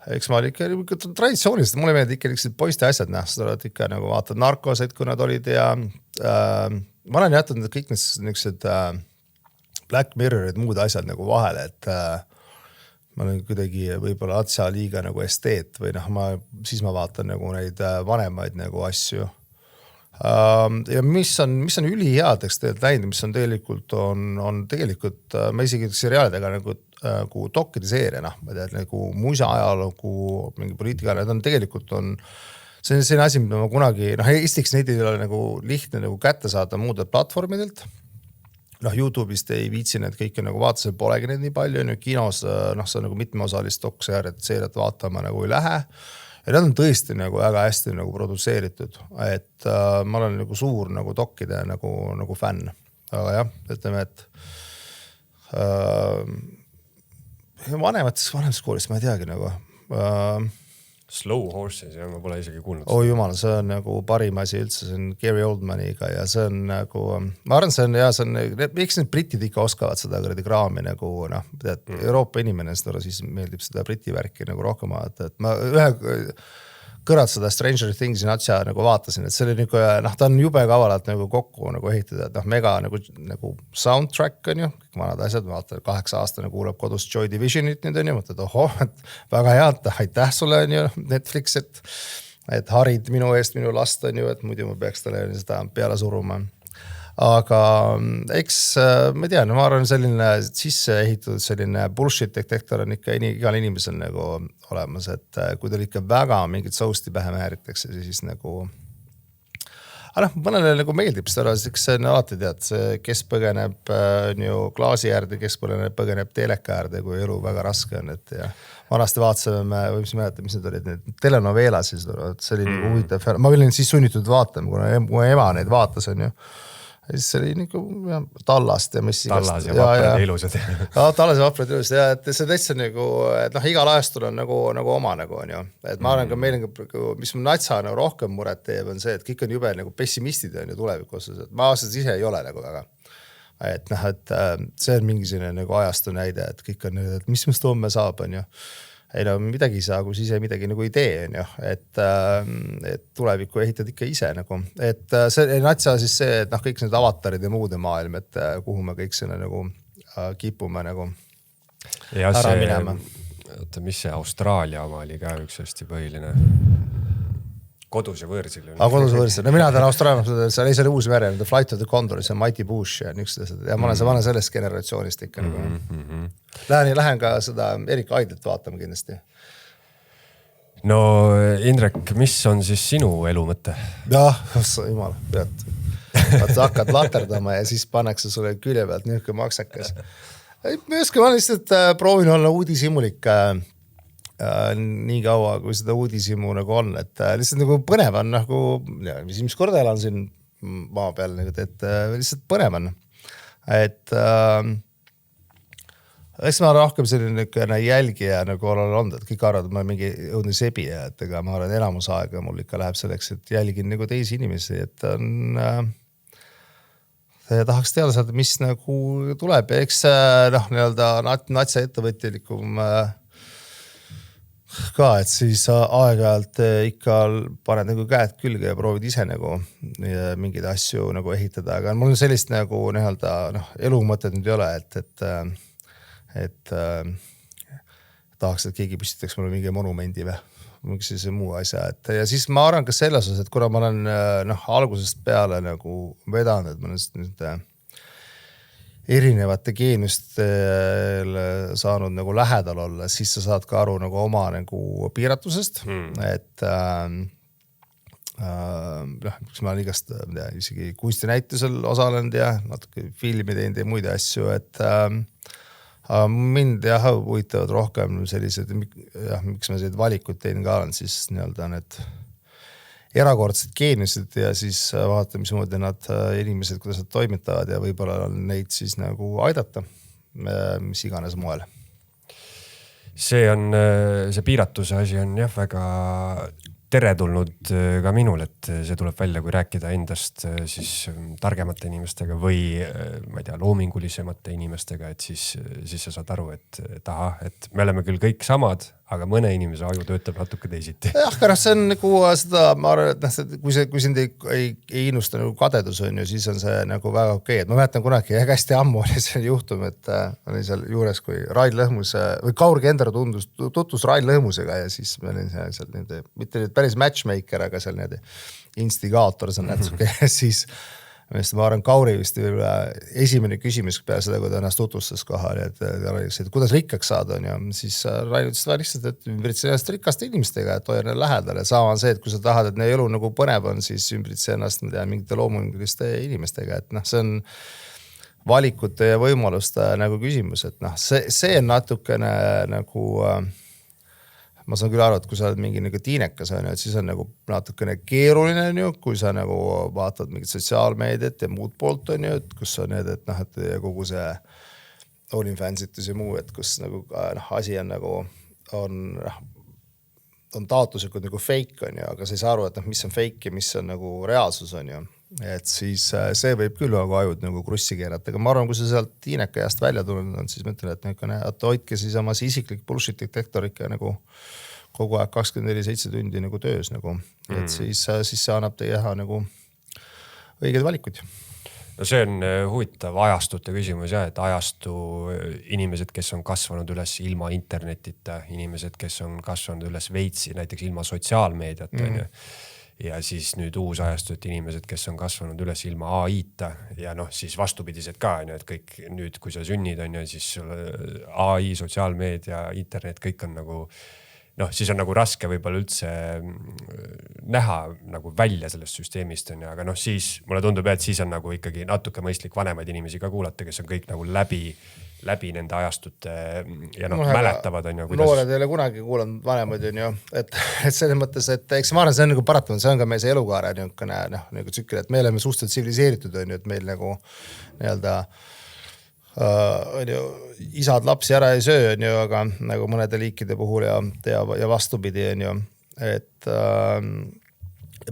eks ma oli ikka traditsiooniliselt, mulle meeldib ikka niisugused poiste asjad seda oled ikka nagu vaatad narkoseid, kui nad olid ja ma olen jätnud kõik niisugused Black Mirrorid muud asjad nagu vahele, et ma olen kuidagi võib-olla atsa liiga nagu esteet või siis ma vaatan nagu neid vanemaid nagu asju. Ja mis on üliheadeks läinud, mis on tegelikult ma isegi seriaalidega nagu dokkide seeria, ma tead, nagu muisa ajalugu, mingi poliitika, need on tegelikult see on selline asi, mida ma kunagi, Eestiks neid ei ole nagu lihtne nagu kätte saada muudelt platvormidelt. YouTube'ist ei viitsi need kõike nagu vaata, see polegi neid nii palju, kinos see on nagu mitmeosalist dokkseeriat vaatama nagu ei lähe. Ja nad on tõesti nagu väga hästi nagu produtseeritud, et ma olen nagu suur nagu dokkide nagu fänn. Aga jah, ütleme, et vanematest koolist ma ei teagi nagu. Slow Horses, ja ma pole isegi kuulnud. Jumal, see on nagu parim asi üldse, see on Gary Oldmaniga ja see on nagu, ma arvan, see on, miks need britid ikka oskavad seda kraami nagu, Euroopa inimene, siis meeldib seda briti värki nagu rohkem vaadata, et ma ühe kõrad seda Stranger Things in Atsia nagu vaatasin, et see oli nagu, ta on jube kavalalt nagu kokku nagu ehitada, et mega nagu soundtrack on ju, kõik vanad asjad, vaata 8-aastane kuulab kodus Joy Divisionit nüüd on ju, mõtled, et väga head, aitäh sulle on ju Netflix, et harid minu eest minu last on ju, et muidu ma peaks talle seda peale suruma. Aga eks ma ei tea, no ma arvan selline sisse ehitatud selline bullshit detektor on ikka igal inimesel nagu olemas, et kui tal ikka väga mingit sousti pähe määritakse, siis nagu mõnele nagu meeldib seda, eks see on alati tead, kes põgeneb ju klaasi äärde, kes põgeneb teleka äärde, kui elu väga raske on, et ja vanasti vaatasime, või mis mäletan, mis need olid, need telenoveelasid, see oli nagu huvitav, ma olin siis sunnitud vaatama, kuna ema neid vaatas, on ju. Ja siis oli nagu Tallast ja mis igast. Tallas ja vaprad ilusad. Tallas ja vaprad ilusad ja et see täitsa nagu, et igal ajastul on nagu oma nagu on ju. Et ma arvan ka meil, mis mu natsa nagu rohkem muret teeb, on see, et kõik on jube nagu pessimistid on ju tuleviku osas, et ma aastas ise ei ole nagu väga. Et et see on mingi selline nagu ajastu näide, et kõik on, et mis must homme saab on ju. Ei no midagi ei saa, kui ise midagi nagu ei tee on ju, et tulevikku ehitad ikka ise nagu, et see natsa siis see, et kõik need avatarid ja muude maailm, et kuhu me kõik sinna nagu kipume nagu ja ära see, minema. Oota, mis see Austraalia oma oli ka üks hästi põhiline? Kodus ja võõrsil. Kodus ja võõrsil. No mina tean Austraalia, seal ei see uus vere, Flight of the Condor, see Mighty Bush ja niisugused. Ja ma olen sellest generatsioonist ikka. Lähen ka seda Erik Aidlet vaatama kindlasti. No Indrek, mis on siis sinu elu mõte? Jah, jumal, pead. Hakkad laterdama ja siis pannakse sulle külje pealt niisugune maksakas. Ma olen lihtsalt proovin olla uudishimulik nii kaua, kui seda uudishimu nagu on, et lihtsalt nagu põnev on nagu, mis korda elan siin maa peal, et lihtsalt põnev on. Et eks ma rohkem selline jälgija nagu olen olnud, et kõik arvad, et ma olen mingi õudne sebija, et ega ma arvan enamus aega mul ikka läheb selleks, et jälgin nagu teisi inimesi, et on tahaks teada saada, mis nagu tuleb ja eks nii-öelda natsa ettevõtjalikum ka, et siis aeg-ajalt ikka paned nagu käed külge ja proovid ise nagu mingeid asju nagu ehitada, aga mul on sellist nagu nii-öelda elu mõtet nüüd ei ole, et tahaks, et keegi püstitaks mulle mingi monumendi või mingi sellise muu asja, et ja siis ma arvan ka selles osas, et kuna ma olen algusest peale nagu vedanud, et ma olen nüüd erinevate geeniustele saanud nagu lähedal olla, siis sa saad ka aru nagu oma nagu piiratusest, et mis ma olen igast isegi kunstinäitusel osalenud ja natuke filmi teinud ja muid asju, et mind huvitavad rohkem sellised, miks ma sellised valikud teinud ka olen, siis nii-öelda need erakordsed geeniused ja siis vaata, mismoodi nad inimesed, kuidas nad toimitavad ja võib-olla neid siis nagu aidata, mis iganes moel. See piiratuse asi on jah väga teretulnud ka minul, et see tuleb välja, kui rääkida endast siis targemate inimestega või ma ei tea, loomingulisemate inimestega, et siis sa saad aru, et me oleme küll kõik samad, aga mõne inimese aju töötab natuke teisiti. Aga see on nagu seda, ma arvan, et kui sind ei innusta nagu kadedus on ju, siis on see nagu väga okei. Et ma mäletan kunagi hästi ammu oli see juhtum, et oli seal juures, kui Rain Lõhmus või Kaur Kender tutvus Rain Lõhmusega ja siis me olin seal mitte nüüd päris matchmaker, aga seal instigaator, see on nätsuke ja siis ma arvan, Kauri vist esimene küsimus peale seda, kui ta ennast tutvustas kohal, et kuidas rikkaks saada on ja siis Rain ütles lihtsalt, et ümbritse ennast rikaste inimestega, et hoia lähedal ja sama on see, et kui sa tahad, et elu nagu põnev on, siis ümbritse ennast mingite loomunguliste inimestega, et see on valikute ja võimaluste nagu küsimus, et see on natukene nagu ma saan küll aru, et kui sa oled mingi nagu tiinekas on ju, et siis on nagu natukene keeruline on ju, kui sa nagu vaatad mingit sotsiaalmeediat ja muud poolt on ju, et kus on need, et kogu see OnlyFansitus ja muu, et kus nagu asi on nagu on taotluslikult nagu fake on ju, aga sa ei saa aru, et mis on fake ja mis on nagu reaalsus on ju. Et siis see võib küll nagu ajud nagu krussi keerata, aga ma arvan, kui sa sealt tiineka jääst välja tulnud on, siis ma ütlen, et hoidke siis oma isiklik bullshit detektor ikka nagu kogu aeg 24/7 tundi nagu töös nagu, et siis see annab teie nagu õiged valikuid. no see on huvitav ajastute küsimus ja, et ajastu inimesed, kes on kasvanud üles ilma internetita, inimesed, kes on kasvanud üles veitsi, näiteks ilma sotsiaalmeediat, on ju. Ja siis nüüd uus ajastu, et inimesed, kes on kasvanud üles ilma AI-ta ja noh, siis vastupidised ka, on ju, et kõik nüüd, kui sa sünnid, on ju, siis AI, sotsiaalmeedia, internet, kõik on nagu noh, siis on nagu raske võib-olla üldse näha nagu välja sellest süsteemist, on ju, aga noh, siis mulle tundub, et siis on nagu ikkagi natuke mõistlik vanemaid inimesi ka kuulata, kes on kõik nagu läbi nende ajastute ja noh, mäletavad, on ju. Noored ei ole kunagi kuulanud vanemaid, on ju, et selles mõttes, et eks ma arvan, see on nagu paratanud, see on ka meie see elukaare niisugune noh, nagu tsükkel, et me oleme suhteliselt tsiviliseeritud, on ju, et meil nagu nii-öelda on ju, isad lapsi ära ei söö, on ju, aga nagu mõnede liikide puhul ja vastupidi, on ju, et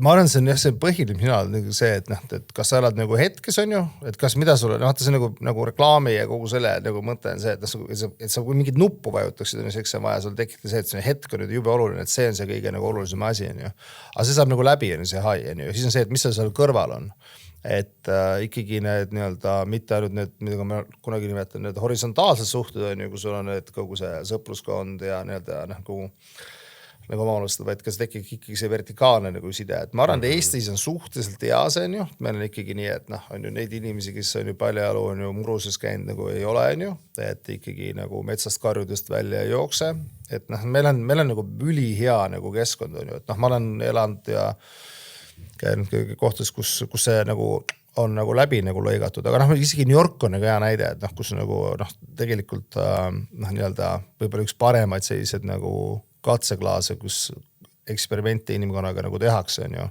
ma arvan, see on jah, see põhiline final nagu see, et noh, et kas sa elad nagu hetkes, on ju, et kas mida sulle, noh, see nagu reklaami ja kogu selle nagu mõte on see, et sa kui mingit nuppu vajutaksid, on ju, seks on vaja sul tekitada see, et see hetk on nüüd jube oluline, et see on see kõige nagu olulisem asi, on ju. Aga see saab nagu läbi, on ju, see hai, on ju, ja siis on see, et mis seal kõrval on. Et ikkagi need nii-öelda mitte ainult need, mida ma kunagi nimetan, need horisontaalsed suhted on ju, kui sul on need kogu see sõpruskond ja nii-öelda nagu omalustada, vaid kas tekib ikkagi see vertikaalne nagu side. Et ma arvan, et Eestis on suhteliselt hea see, on ju. Meil on ikkagi nii, et noh, on ju neid inimesi, kes on ju paljajalu on ju muruses käinud nagu ei ole, on ju. Et ikkagi nagu metsast karjudest välja ei jookse. Et noh, meil on nagu üli hea nagu keskkond on ju. Et noh, ma olen elanud ja käinud kohtades, kus see nagu on nagu läbi nagu lõigatud, aga noh, isegi New York on nagu hea näide, et noh, kus nagu noh, tegelikult noh, nii-öelda võib-olla üks paremaid sellised nagu katseklaase, kus eksperimente inimkonnaga nagu tehakse, on ju.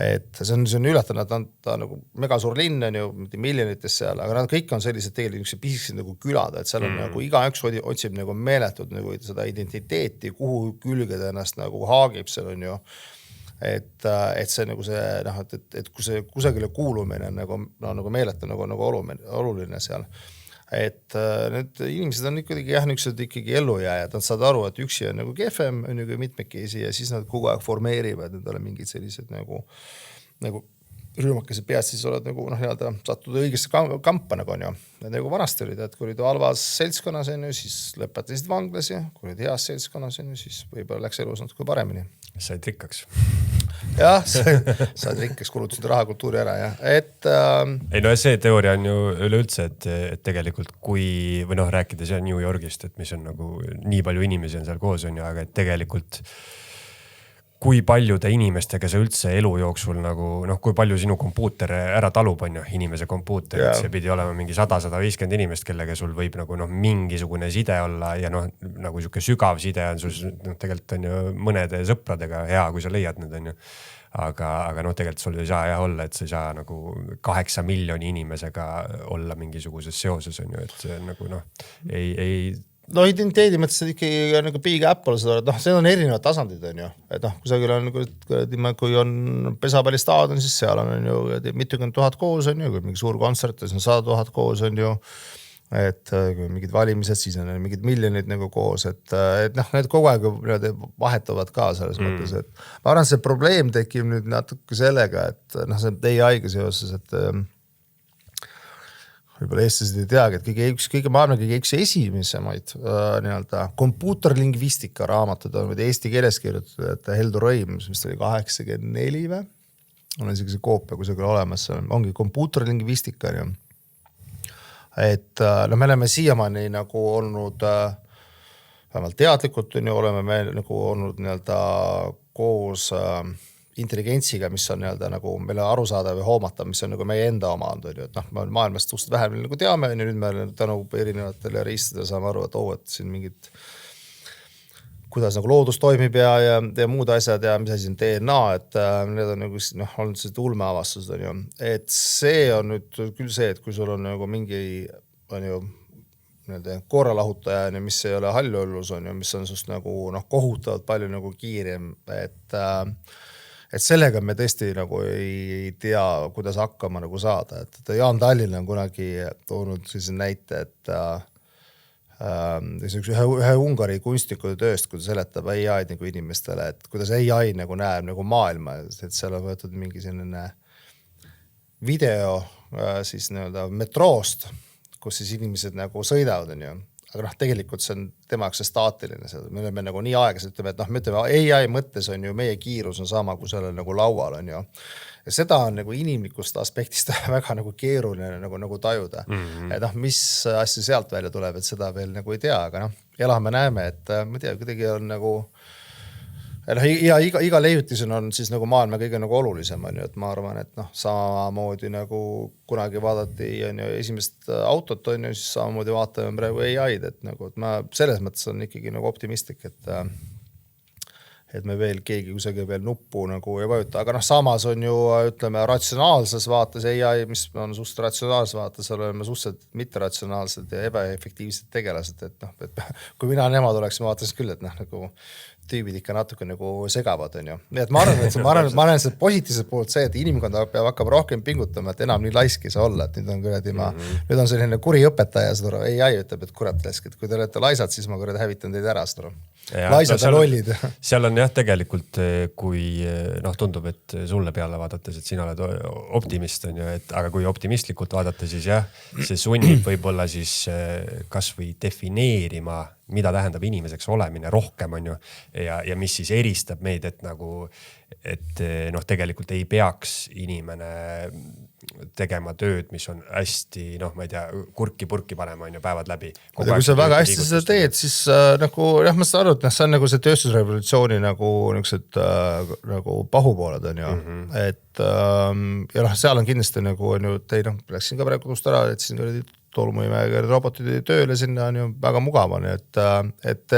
Et see on ületanud, ta on nagu mega suur linn, on ju, miljonites seal, aga nad kõik on sellised tegelikult pisikesed nagu külad, et seal on nagu igaüks otsib nagu meeletud nagu seda identiteeti, kuhu külge ta ennast nagu haagib seal, on ju. Et see nagu see, noh, et kui see kusagile kuulumine on nagu meeleta nagu oluline seal. Et need inimesed on ikkagi jah, niisugused ikkagi ellujääjad, nad saad aru, et üksi on nagu kehvem, on ju mitmekesi ja siis nad kogu aeg formeerivad endale mingid sellised nagu rühmakesed pead, siis oled nagu noh, nii-öelda sattud õigesse kampa nagu on ju. Need nagu vanasti olid, et kui olid halvas seltskonnas on ju, siis lõpetasid vanglas ja kui olid heas seltskonnas on ju, siis võib-olla läks elus natuke paremini. Said rikkaks. Jah, saad rikkaks, kulutasid raha kultuuri ära, jah. Ei no see teooria on ju üleüldse, et tegelikult kui, või noh, rääkides jah New Yorgist, et mis on nagu nii palju inimesi on seal koos on ju, aga et tegelikult kui paljude inimestega sa üldse elu jooksul nagu, noh, kui palju sinu kompuuter ära talub on ju, inimese kompuuter, et see pidi olema mingi 100-150 inimest, kellega sul võib nagu noh, mingisugune side olla ja noh, nagu siuke sügav side on sul, noh, tegelikult on ju mõnede sõpradega hea, kui sa leiad need on ju. Aga noh, tegelikult sul ei saa jah olla, et sa ei saa nagu 8 miljoni inimesega olla mingisuguses seoses on ju, et see on nagu noh, ei no identiteedi mõttes ikkagi nagu Big Apple seda, noh, see on erinevad tasandid on ju, et noh, kusagil on, kui on pesapallistaadion, siis seal on ju mitukümmend tuhat koos on ju, kui mingi suur kontsert, siis on 100 000 koos on ju, et kui mingid valimised, siis on mingid miljonid nagu koos, et noh, need kogu aeg vahetavad ka selles mõttes, et ma arvan, see probleem tekib nüüd natuke sellega, et noh, see AI-ga seoses, et võib-olla eestlased ei teagi, et kõige maailma kõige üks esimesemaid nii-öelda kompuuterlingvistika raamatud on eesti keeles kirjutatud, et Heldur Rõim, mis oli 84 või? On isegi see koopia kusagil olemas, ongi kompuuterlingvistika. Et no me oleme siiamaani nagu olnud vähemalt teadlikult on ju, oleme me nagu olnud nii-öelda koos intelligentsiga, mis on nii-öelda nagu meile arusaadav ja hoomatav, mis on nagu meie enda oma on, et noh, me maailmast suhteliselt vähem nagu teame ja nüüd me tänu erinevatele riistidele saame aru, et siin mingid, kuidas nagu loodus toimib ja muud asjad ja mis asi on DNA, et need on nagu noh, olnud sellised ulmeavastused on ju, et see on nüüd küll see, et kui sul on nagu mingi on ju korralahutaja, mis ei ole hallullus on ju, mis on sust nagu noh, kohutavalt palju nagu kiirem, et sellega me tõesti nagu ei tea, kuidas hakkama nagu saada, et Jaan Tallinn on kunagi toonud sellise näite, et ühe Ungari kunstniku tööst, kui ta seletab AI nagu inimestele, et kuidas AI nagu näeb nagu maailma, et seal on võetud mingi selline video siis nii-öelda metroost, kus siis inimesed nagu sõidavad, on ju. Aga tegelikult see on tema jaoks staatiline, me oleme nagu nii aeglaselt, ütleme, et me ütleme, AI mõttes on ju meie kiirus on sama, kui sellel nagu laual on ju. Ja seda on nagu inimlikust aspektist väga nagu keeruline nagu tajuda. Et mis asja sealt välja tuleb, et seda veel nagu ei tea, aga elame näeme, et ma tea, kuidagi on nagu iga leiutis on siis nagu maailma kõige nagu olulisem on ju, et ma arvan, et samamoodi nagu kunagi vaadati on ju esimest autot on ju, siis samamoodi vaatame praegu AI-d, et nagu, et ma selles mõttes on ikkagi nagu optimistlik, et me veel keegi kusagil veel nuppu nagu ei vajuta, aga samas on ju, ütleme, ratsionaalses vaates AI, mis on suht ratsionaalses vaates, oleme suhteliselt mitteratsionaalsed ja ebaefektiivsed tegelased, et kui mina nemad oleks, ma vaatasin küll, et nagu tüübid ikka natuke nagu segavad, on ju. Nii et ma arvan, et see positiivse poolt see, et inimkond peab hakkab rohkem pingutama, et enam nii laisk ei saa olla, et nüüd on kuradi nüüd on selline kuri õpetaja, AI ütleb, et kurat laisk, et kui te olete laisad, siis ma kuradi hävitan teid ära, laisad ja lollid. Seal on jah, tegelikult kui tundub, et sulle peale vaadates, et sina oled optimist, on ju, et aga kui optimistlikult vaadata, siis jah, see sunnib võib-olla siis kas või defineerima, mida tähendab inimeseks olemine rohkem, on ju, ja mis siis eristab meid, et nagu, et tegelikult ei peaks inimene tegema tööd, mis on hästi, ma ei tea, purki panema, on ju, päevad läbi. Kui sa väga hästi seda teed, siis nagu, ma saan aru, et see on nagu see tööstusrevolutsiooni nagu niisugused nagu pahupooled, on ju. Et ja seal on kindlasti nagu, on ju, et ei läksin ka praegu kust ära, et siin tolmuimega robotid tööle sinna on ju väga mugav on, et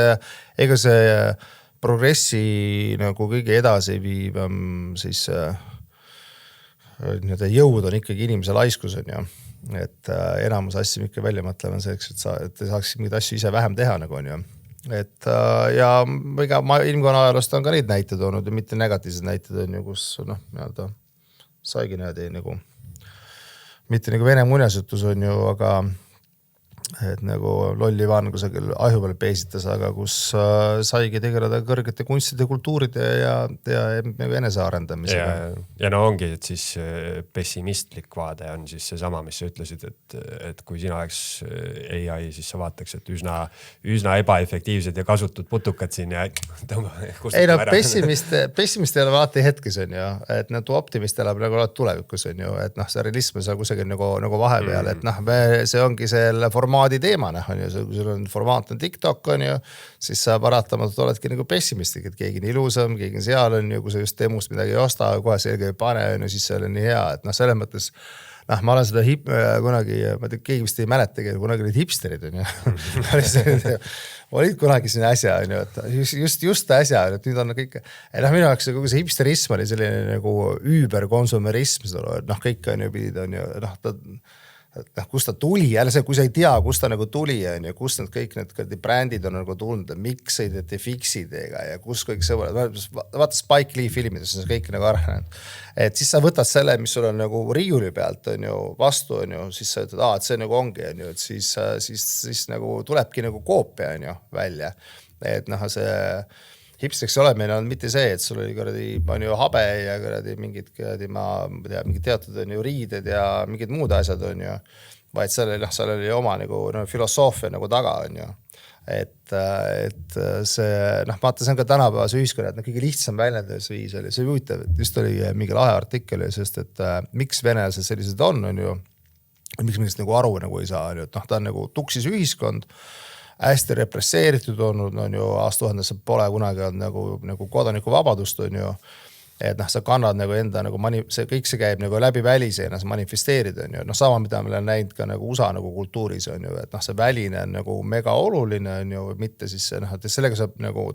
ega see progressi nagu kõige edasi viivam siis jõud on ikkagi inimese laiskus on ju, et enamus asju ikka välja mõtlema selleks, et te saaks mingeid asju ise vähem teha nagu on ju. Et ja inimkonna ajaloost on ka neid näiteid olnud ja mitte negatiivsed näited on ju, kus saigi nagu mitte nagu vene muinasjutus on ju, aga et nagu lolli vaan kusagil aju peal peesitas, aga kus saigi tegeleda kõrgete kunstide, kultuuride ja enese arendamisega. Ja ongi, et siis pessimistlik vaade on siis see sama, mis sa ütlesid, et kui sina oleks AI, siis sa vaataks, et üsna ebaefektiivsed ja kasutud putukad siin ja pessimist ei ole alati hetkes on ju, et optimist elab nagu alati tulevikus on ju, et see realism on seal kusagil nagu vahepeal, et see ongi selle formaadi teema, on ju, kui sul on formaat on TikTok on ju, siis sa paratamatult oledki nagu pessimistlik, et keegi on ilusam, keegi on seal on ju, kui sa just temust midagi ei osta, kohe selge ei pane on ju, siis see oli nii hea, et selles mõttes ma olen seda kunagi, ma tea, keegi vist ei mäletagi, kunagi olid hipsterid on ju. Olid kunagi siin äsja on ju, et just äsja, et nüüd on kõik, minu jaoks kogu see hipsterism oli selline nagu üüberkonsumerism, kõik on ju pidid on ju, kust ta tuli, jälle see, kui sa ei tea, kust ta nagu tuli on ju, kust need kõik need brändid on nagu tulnud, mikseid ja fixidega ja kus kõik see, vaata Spike Lee filmides on see kõik nagu arenenud. Et siis sa võtad selle, mis sul on nagu riiuli pealt on ju, vastu on ju, siis sa ütled, et see nagu ongi on ju, et siis nagu tulebki nagu koopia on ju välja. Et see hipstriks olemine on mitte see, et sul oli palju habe ja mingid teatud on ju riided ja mingid muud asjad on ju, vaid seal oli oma nagu filosoofia nagu taga on ju. Et see, vaata, see on ka tänapäevase ühiskonna, et kõige lihtsam väljendusviis oli, see huvitav, et just oli mingi lahe artikkel, sest et miks venelased sellised on ju, miks millest nagu aru nagu ei saa, et ta on nagu tuksis ühiskond, hästi represseeritud olnud, on ju, aastatuhandesse pole kunagi olnud nagu kodanikuvabadust, on ju, et sa kannad nagu enda, nagu kõik see käib nagu läbi välise ja sa manifesteerid, on ju, sama, mida me oleme näinud ka nagu USA nagu kultuuris, on ju, et see väline on nagu mega oluline, on ju, mitte siis et sellega saab nagu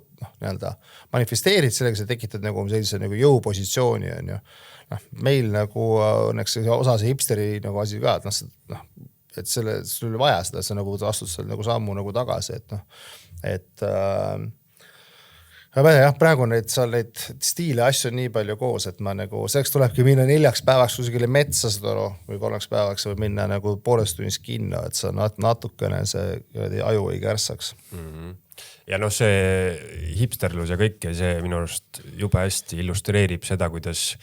manifesteerid, sellega sa tekitad nagu sellise nagu jõupositsiooni, on ju, meil nagu õnneks osa see hipsteri nagu asi ka, et sul oli vaja seda, sa nagu astud seal nagu sammu nagu tagasi, et praegu neid stiile asju on nii palju koos, et ma nagu, selleks tulebki minna 4 päevaks kusagile metsa või 3 päevaks või minna nagu poolest tunnist kinno, et sa natukene see aju ei kärsaks. Ja see hipsterlus ja kõik ja see minu arust jube hästi illustreerib seda, kuidas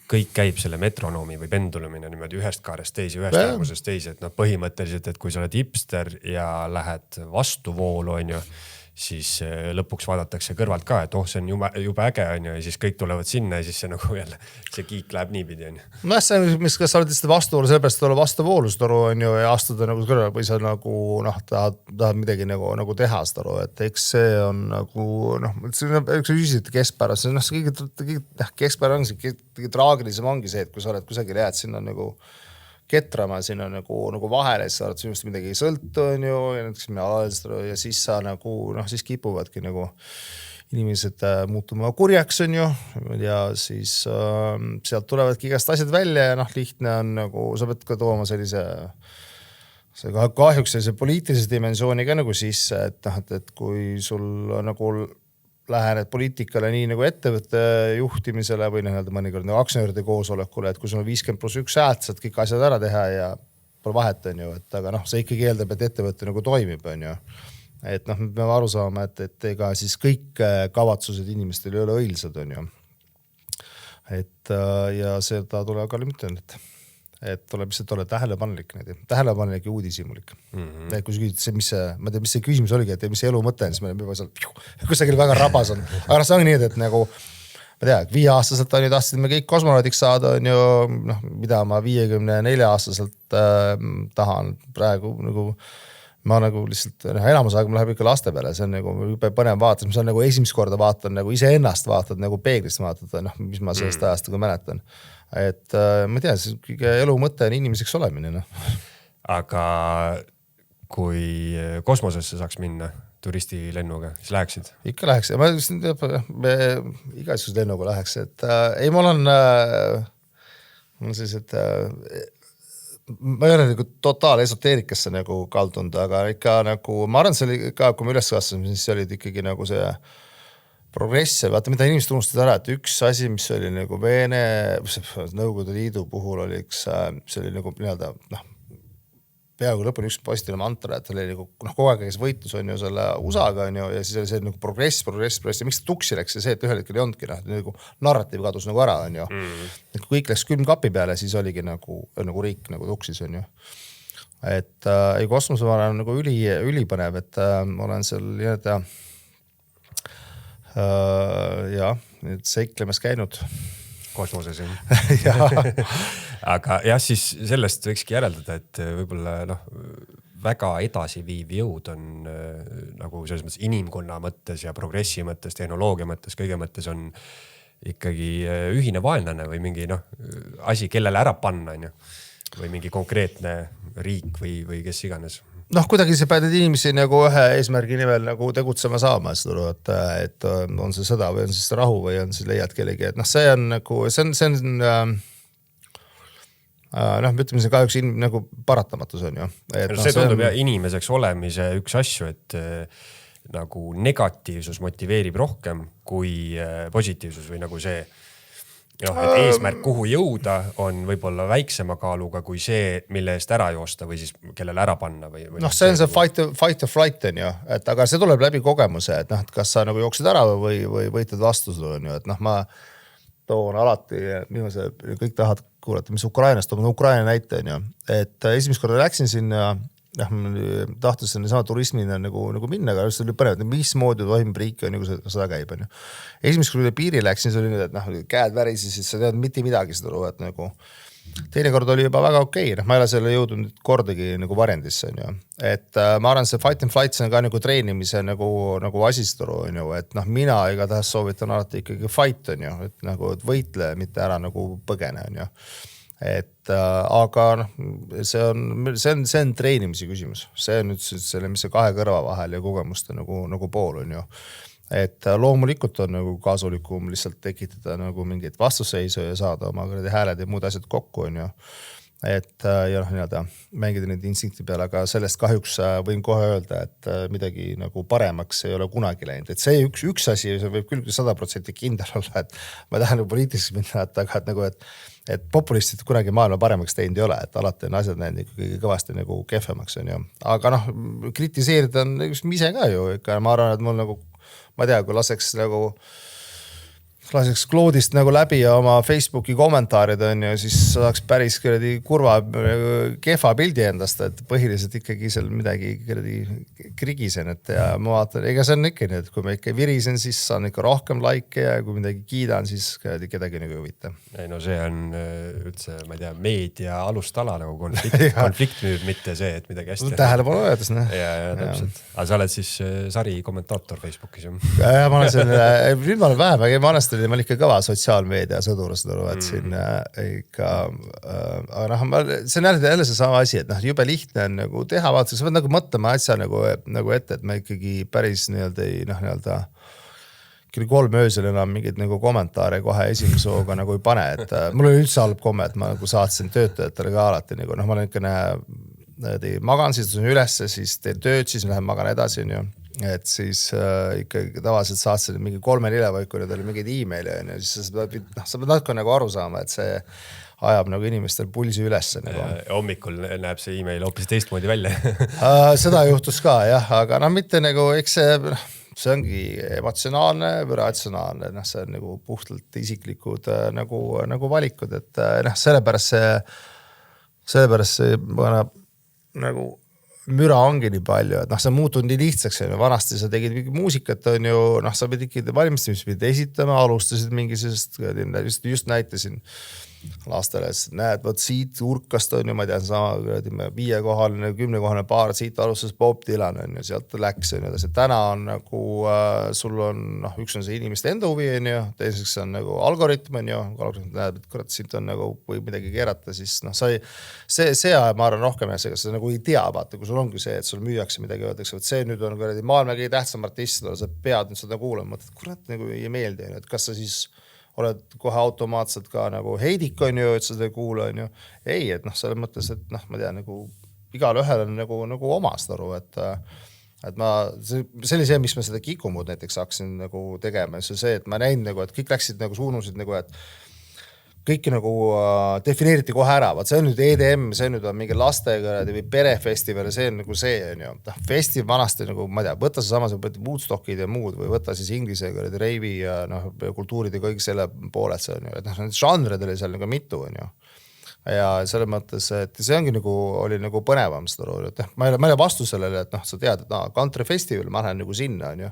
kõik käib selle metronoomi või pendulumina niimoodi ühest kaarest teisi, ühest äärmusest teisi, et noh, põhimõtteliselt, et kui sa oled hipster ja lähed vastuvoolu, on ju, siis lõpuks vaadatakse kõrvalt ka, et see on jube äge, on ju, ja siis kõik tulevad sinna ja siis see nagu jälle, see kiik läheb niipidi, on ju. No see on, mis kas sa oled lihtsalt vastuvoolu, sellepärast olla vastuvoolu, seda aru, on ju, ja astuda nagu kõrval või sa nagu tahad midagi nagu teha, seda aru, et eks see on nagu see on üks üüsite keskpäras, keskpära on see kõige traagilisem ongi see, et kui sa oled kusagil jääd sinna nagu ketrama sinna nagu vahele, siis sa oled sinust midagi ei sõltu, on ju, ja siis sa nagu, siis kipuvadki nagu inimesed muutuma kurjaks, on ju, ja siis sealt tulevadki igast asjad välja ja lihtne on nagu, sa pead ka tooma sellise kahjuks sellise poliitilise dimensiooni ka nagu sisse, et kui sul nagu lähened poliitikale nii nagu ettevõtte juhtimisele või mõnikord nagu aktsionäride koosolekule, et kui sul on 50+1 häält, saad kõik asjad ära teha ja pole vahet, on ju, et aga see ikkagi eeldab, et ettevõte nagu toimib, on ju. Et me peame aru saama, et ega siis kõik kavatsused inimestel ei ole õilsad, on ju. Et ja seda tuleb ka limitada. Et tuleb lihtsalt olla tähelepanelik ja uudishimulik. Et kui sa küsid, ma tean, mis see küsimus oligi, et mis see elu mõte on, siis me oleme juba seal kusagil väga rabas on. Aga see ongi nii, et nagu, ma tea, 5-aastaselt on ju tahtsid me kõik kosmonaudiks saada, on ju, mida ma 54-aastaselt tahan praegu nagu, ma nagu lihtsalt, enamus aega läheb ikka laste peale, see on nagu põnev vaatad, mis on nagu esimest korda vaatan, nagu ise ennast vaatad, nagu peeglist vaatad, mis ma sellest ajast nagu mäletan. Et ma tea, see kõige elu mõte on inimeseks olemine. Aga kui kosmosesse saaks minna turistilennuga, siis läheksid? Ikka läheks. Ma igasuguse lennuga läheks. Et, ei, mul on sellised, ma ei ole nagu totaal esoteerikasse nagu kaldunud, aga ikka nagu, ma arvan, see oli ka, kui ma üles kasvasin, siis olid ikkagi nagu see progresse, vaata mida inimesed unustasid ära, et üks asi, mis oli nagu Nõukogude Liidu puhul oli see oli nagu peaaegu lõpuni üks positiivne mantra, et oli nagu kogu aeg käis võitlus on ju selle USA-ga on ju, ja siis oli see nagu progress ja miks ta tuksi läks ja see, et ühel hetkel ei olnudki nagu narratiiv kadus nagu ära on ju. Et kui kõik läks külmkapi peale, siis oligi nagu riik nagu tuksis on ju. Et kosmosevara on nagu ülipõnev, et ma olen seal nüüd seiklemas käinud. Kosmoses, aga jah, siis sellest võikski järeldada, et võib-olla väga edasiviiv jõud on nagu selles mõttes inimkonna mõttes ja progressi mõttes, tehnoloogia mõttes, kõige mõttes on ikkagi ühine vaenlane või mingi asi, kellele ära panna on ju, või mingi konkreetne riik või kes iganes. Kuidagi see pead inimesi nagu ühe eesmärgi nimel nagu tegutsema saama, et on see sõda või on siis rahu või on siis leiad kellegi, et see on nagu, see on ütleme see kahjuks nagu paratamatus on ju. See tundub ja inimeseks olemise üks asju, et nagu negatiivsus motiveerib rohkem kui positiivsus või nagu see, et eesmärk kuhu jõuda on võib-olla väiksema kaaluga kui see, mille eest ära joosta või siis kellele ära panna. See on see fight or flight on ju, et aga see tuleb läbi kogemuse, et kas sa nagu jooksed ära või võitled vastu sulle on ju, et ma toon alati, kõik tahavad kuulata, mis Ukrainast toon Ukraina näite on ju, et esimest korda läksin sinna, tahtusin sama turismina nagu minna, aga just oli põnev, et mismoodi toimub riik on ju, seda käib on ju. Esimest kui piiri läksin, siis oli nüüd, et käed värisi, siis sa tead mitte midagi seda aru, et nagu teine kord oli juba väga okei. Ma ei ole selle jõudnud kordagi nagu varjendisse on ju. Et ma arvan, see fight and flight, see on ka nagu treenimise nagu asisturu on ju, et mina igatahes soovitan alati ikkagi fight on ju, et nagu et võitle, mitte ära nagu põgene on ju. Et aga see on treenimise küsimus, see on nüüd selle, mis see kahe kõrva vahel ja kogemuste nagu pool on ju, et loomulikult on nagu kasulikum lihtsalt tekitada nagu mingit vastusseisu ja saada oma hääled ja muud asjad kokku on ju, et ja mängida neid instinkti peale, aga sellest kahjuks võin kohe öelda, et midagi nagu paremaks ei ole kunagi läinud, et see üks asi, see võib küll 100% kindel olla, et ma tahan nagu poliitiliseks minna, aga et nagu, et populistid kunagi maailma paremaks teinud ei ole, et alati on asjad näinud ikkagi kõvasti nagu kehvemaks on ju, aga kritiseerida on ise ka ju ikka, ma arvan, et mul nagu, ma tea, kui laseks nagu laseks Claude'ist nagu läbi oma Facebooki kommentaarid on ju, siis saaks päris kurva kehva pildi endast, et põhiliselt ikkagi seal midagi krigisen, et ja ma vaatan, ega see on ikka nii, et kui ma ikka virisen, siis saan ikka rohkem like ja kui midagi kiidan, siis kedagi nagu huvita. Ei no see on üldse, ma ei tea, meedia alustala nagu konflikt nüüd, mitte see, et midagi hästi. Tähelepanu öeldes, noh. Ja, täpselt. Aga sa oled siis sari kommentaator Facebookis, ju? Ja ma olen seal, nüüd ma olen vähem, aga ma olen ma olen ikka kõva sotsiaalmeedia sõdur, et siin ikka, aga noh, see on jälle see sama asi, et noh, jube lihtne on nagu teha, vaata, sa pead nagu mõtlema asja nagu ette, et ma ikkagi päris nii-öelda kell 3 öösel enam mingeid nagu kommentaare kohe esimese hooga nagu ei pane, et mul oli üldse halb komme, et ma nagu saatsin töötajatele ka alati nagu, noh, ma olen ikka magan, siis ülesse, siis teen tööd, siis lähen magan edasi, on ju. Et siis ikkagi tavaliselt saatsin mingi 3-4 vaikuri, oli mingeid e-maili on ju, siis sa pead natuke nagu aru saama, et see ajab nagu inimestel pulsi ülesse. Nagu. Hommikul näeb see e-mail hoopis teistmoodi välja. Seda juhtus ka jah, aga noh, mitte nagu, eks see ongi emotsionaalne või ratsionaalne, noh, see on nagu puhtalt isiklikud nagu valikud, et noh, sellepärast see nagu müra ongi nii palju, et noh, see on muutunud nii lihtsaks, vanasti sa tegid mingi muusikat, on ju, noh, sa pead ikka valmistamist pidid esitama, alustasid mingi just näitasin lastele, et näed, võt siit urkast on ju, ma tean, sama 5-kohaline, 10-kohaline paar, siit alustas Bob Dylan on ju, sealt läks on ju, täna on nagu, sul on, noh, üks on see inimeste enda huvi on ju, teiseks on nagu algoritm on ju, näed, et kurat, siit on nagu, või midagi keerata, siis noh, see ajab, ma arvan, rohkem ja sa nagu ei tea, vaata, kui sul ongi see, et sul müüakse midagi, öeldakse, et see nüüd on maailma kõige tähtsam artist, sa pead nüüd seda kuulama, mõtled, kurat, nagu ei meeldi, et kas sa siis oled kohe automaatselt ka nagu heidik on ju, et seda ei kuula on ju. Ei, et noh, selles mõttes, et noh, ma tean, nagu igal ühel on nagu omast aru, et see oli see, mis ma seda Kikumud näiteks hakkasin nagu tegema, see, et ma näin nagu, et kõik läksid nagu suunusid nagu, et kõiki nagu defineeriti kohe ära, vaat see on nüüd EDM, see nüüd on mingi lastega või perefestival, see on nagu see on ju, festival vanasti nagu, ma ei tea, võtta see samas Woodstockid ja muud või võtta siis inglise reivi ja noh, kultuurid ja kõik selle pooled see on ju, et noh, need žanred oli seal nagu mitu on ju. Ja selles mõttes, et see ongi nagu, oli nagu põnevam seda rooli, et ma ei ole vastu sellele, et noh, sa tead, et country festival, ma lähen nagu sinna on ju.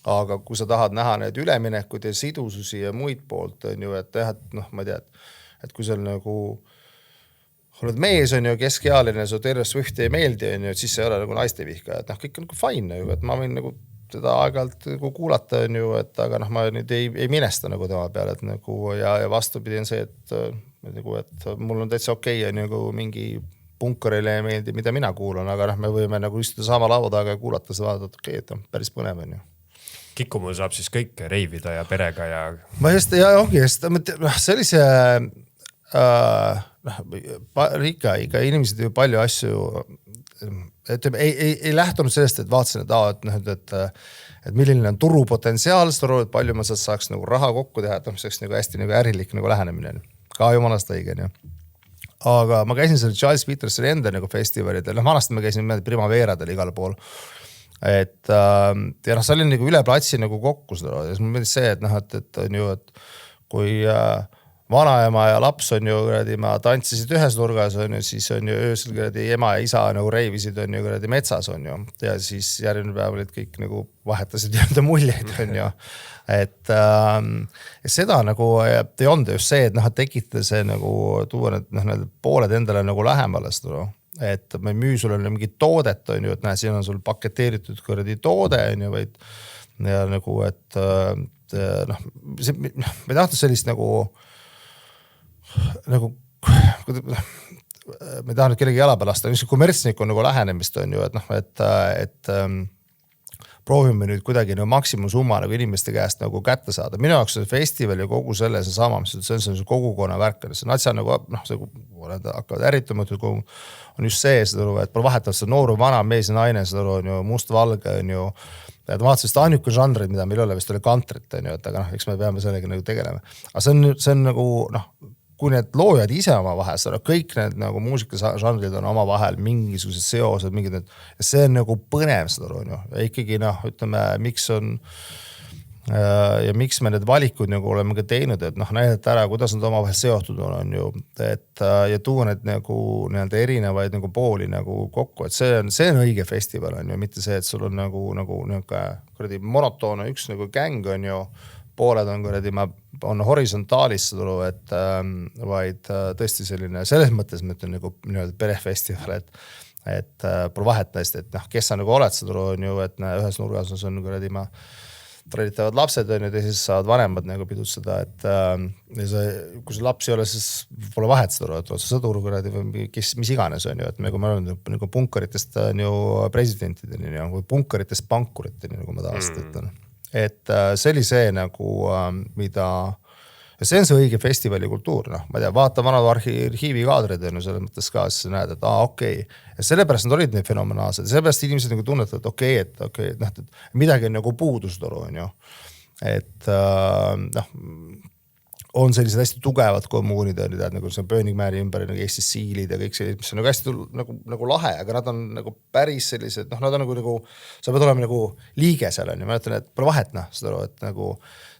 Aga kui sa tahad näha need üleminekud ja sidususi ja muid poolt on ju, et jah, et noh, ma ei tea, et kui seal nagu oled mees on ju, keskealine, su Taylor Swift ei meeldi on ju, et siis see ei ole nagu naiste vihka, et noh, kõik on nagu fine ju, et ma võin nagu teda aeg-ajalt nagu kuulata on ju, et aga noh, ma nüüd ei minesta nagu tema peale, et nagu ja vastupidi on see, et mul on täitsa okei on ju mingi punkarile ei meeldi, mida mina kuulan, aga noh, me võime nagu istuda sama laua taga ja kuulata seda, et okei, et päris põnev on ju. Kikumu saab siis kõik reivida ja perega ja... Ma just, ja ongi, sellise ikka inimesed ju palju asju, et ei lähtunud sellest, et vaatasin, et milline on turupotentsiaal, et palju ma saaks nagu raha kokku teha, et see oleks nagu hästi nagu ärilik nagu lähenemine. Ka jumalast õigen ju. Aga ma käisin selle Charles Petersoni enda nagu festivalidel, vanasti ma käisin Primaveradel igal pool. Et ja noh, see oli nagu üle platsi nagu kokku seda, ja mul meeldis see, et noh, et on ju, et kui vanaema ja laps on ju, ma tantsisid ühes nurgas on ju, siis on ju öösel ema ja isa nagu reivisid on ju metsas on ju, ja siis järgmine päev olid kõik nagu vahetasid jõuda muljeid on ju, et seda nagu ei olnud just see, et noh, et tekitada see nagu tuua need pooled endale nagu lähemale seda, et ma ei müü sulle mingi toodet on ju, et näe, siin on sul paketeeritud toode on ju, vaid ja nagu, et noh, ma ei tahtnud sellist nagu ma ei taha nüüd kellegi jala pealasta, mis kommertsniku nagu lähenemist on ju, et noh, et proovime nüüd kuidagi nagu maksimumsumma nagu inimeste käest nagu kätte saada. Minu jaoks on festival ja kogu selle sama, mis see on kogukonna värk. See on asja nagu, noh, see hakkavad ärritama, on just see, et pole vahetavalt see noor vana mees ja naine, on ju must-valge on ju, et vaatasin seda ainuke žanrid, mida meil ole, vist oli kantrit, on ju, et aga noh, eks me peame sellega nagu tegelema. Aga see on nagu, noh, kui need loojad ise oma vahel, kõik need nagu muusikažanrid on oma vahel mingisugused seosed, mingid need, ja see on nagu põnev seda on ju, ja ikkagi noh, ütleme, miks on ja miks me need valikud nagu oleme ka teinud, et noh, näidata ära, kuidas nad omavahel seotud on ju, et ja tuua need nagu nii-öelda erinevaid nagu pooli nagu kokku, et see on õige festival on ju, mitte see, et sul on nagu kuradi monotoone üks nagu gäng on ju, pooled on kuradi, on horisontaalis seda, et vaid tõesti selline, selles mõttes ma ütlen nagu nii-öelda perefestival, et pole vahet tõesti, et noh, kes sa nagu oled seda on ju, et ühes nurgas on kuradi trollitavad lapsed on ju, teises saavad vanemad nagu pidutseda, et kui see laps ei ole, siis pole vahet seda, et otse sõdur või mis iganes on ju, et nagu me oleme nagu punkaritest on ju presidentideni või punkaritest pankuriteni, nagu ma tavaliselt ütlen. Et see oli see nagu, mida ja see on see õige festivali kultuur, noh, ma ei tea, vaata vanad arhiivikaadrid on ju selles mõttes ka, siis sa näed, et okei. Ja sellepärast nad olid need fenomenaalsed, sellepärast inimesed nagu tunnetavad, et okei, noh, midagi on nagu puudustoru, on ju. Et noh, on sellised hästi tugevad kommuunid, nagu see Burning Mani ümber, nagu Eesti siilid ja kõik sellised, mis on nagu hästi nagu lahe, aga nad on nagu päris sellised, noh, nad on nagu, sa pead olema nagu liige seal on ju, ma ütlen, et pole vahet, noh, seda aru, et nagu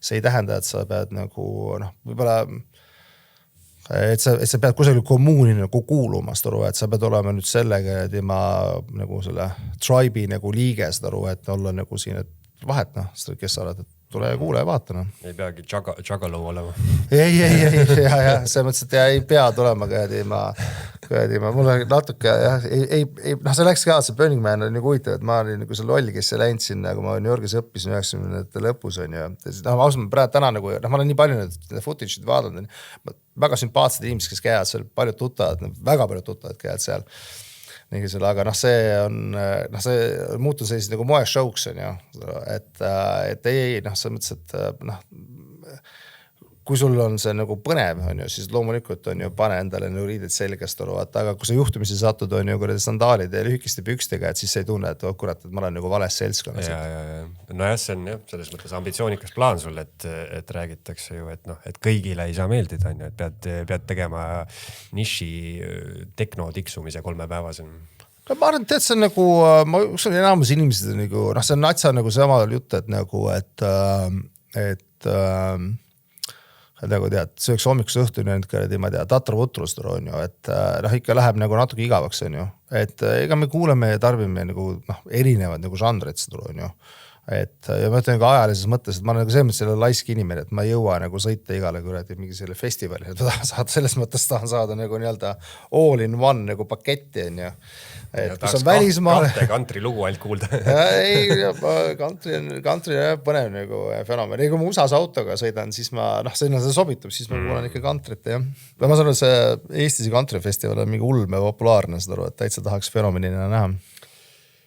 see ei tähenda, et sa pead nagu, noh, võib-olla et sa pead kusagil kommuuni nagu kuuluma, seda aru, et sa pead olema nüüd sellega ja tema nagu selle tribe'i nagu liige, seda aru, et olla nagu siin, et vahet, noh, kes sa oled, et tule ja kuule ja vaata, noh. Ei peagi Juggalo olema. Ei, see mõttes, et ei pea tulema mul on natuke, noh, see läks ka, see Burning Man oli nagu huvitav, et ma olin nagu see loll, kes läinud sinna, kui ma New Yorgis õppisin 90-ndate lõpus on ju. No, ma ausalt, praegu täna nagu, noh, ma olen nii palju need footage'id vaadanud, väga sümpaatsed inimesed, kes käivad seal, paljud tuttavad, väga paljud tuttavad käivad seal. Aga noh, see muutus sellised nagu moe showks on ju, et ei, noh, see mõttes, et noh, kui sul on see nagu põnev on ju, siis loomulikult on ju pane endale nagu riided selgest aru, aga kui sa juhtumisi satud on ju kuradi sandaalid ja lühikeste pükstega, et siis sa ei tunne, et kurat, et ma olen nagu vales seltskonnas. Nojah, see on jah, selles mõttes ambitsioonikas plaan sul, et räägitakse ju, et noh, et kõigile ei saa meeldida on ju, et pead tegema niši tekno tiksumise 3 päevas. No, ma arvan, et see on nagu, ma usun enamus inimesed nagu, noh, see on natsa nagu samal jutt, et nagu, et nagu tead, sööks hommikuse õhtuni nüüd ma tea, tatravutrust on ju, et noh, ikka läheb nagu natuke igavaks on ju, et ega me kuuleme ja tarbime nagu noh, erinevad nagu žanrid seda on ju, et ja ma ütlen ka ajalises mõttes, et ma olen nagu selles mõttes selle laisk inimene, et ma ei jõua nagu sõita igale kuradi mingi selle festivali, selles mõttes tahan saada nagu nii-öelda all in one nagu paketti on ju. Et kus on välismaale. Country lugu ainult kuulda. Ei, country põnev nagu fenomen. Kui ma USA-s autoga sõidan, siis ma, noh, see sobitub, siis ma olen ikka country't, jah. Ma saan, et see Eestis country festival on mingi ulme populaarne, seda aru, et täitsa tahaks fenomenina näha.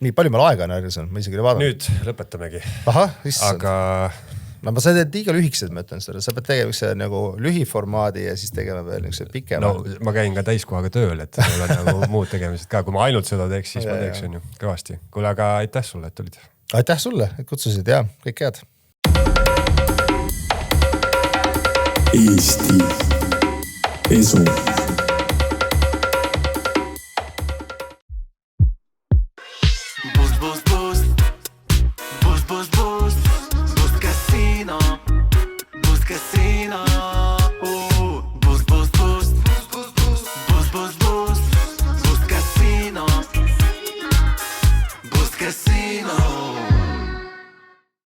Nii palju meil aega on ärgiselt, ma isegi ei vaadanud. Nüüd lõpetamegi. Aha, issand. Aga... No, ma sain liiga lühikesed, ma ütlen seda. Sa pead tegema nagu lühiformaadi ja siis tegema veel pikem. No, ma käin ka täiskohaga tööl, et mul on nagu muud tegemised ka. Kui ma ainult seda teeks, siis ma teeks on ju kõvasti. Kuule, aga aitäh sulle, et tulid. Aitäh sulle, et kutsusid ja kõik head. Eesti Esu.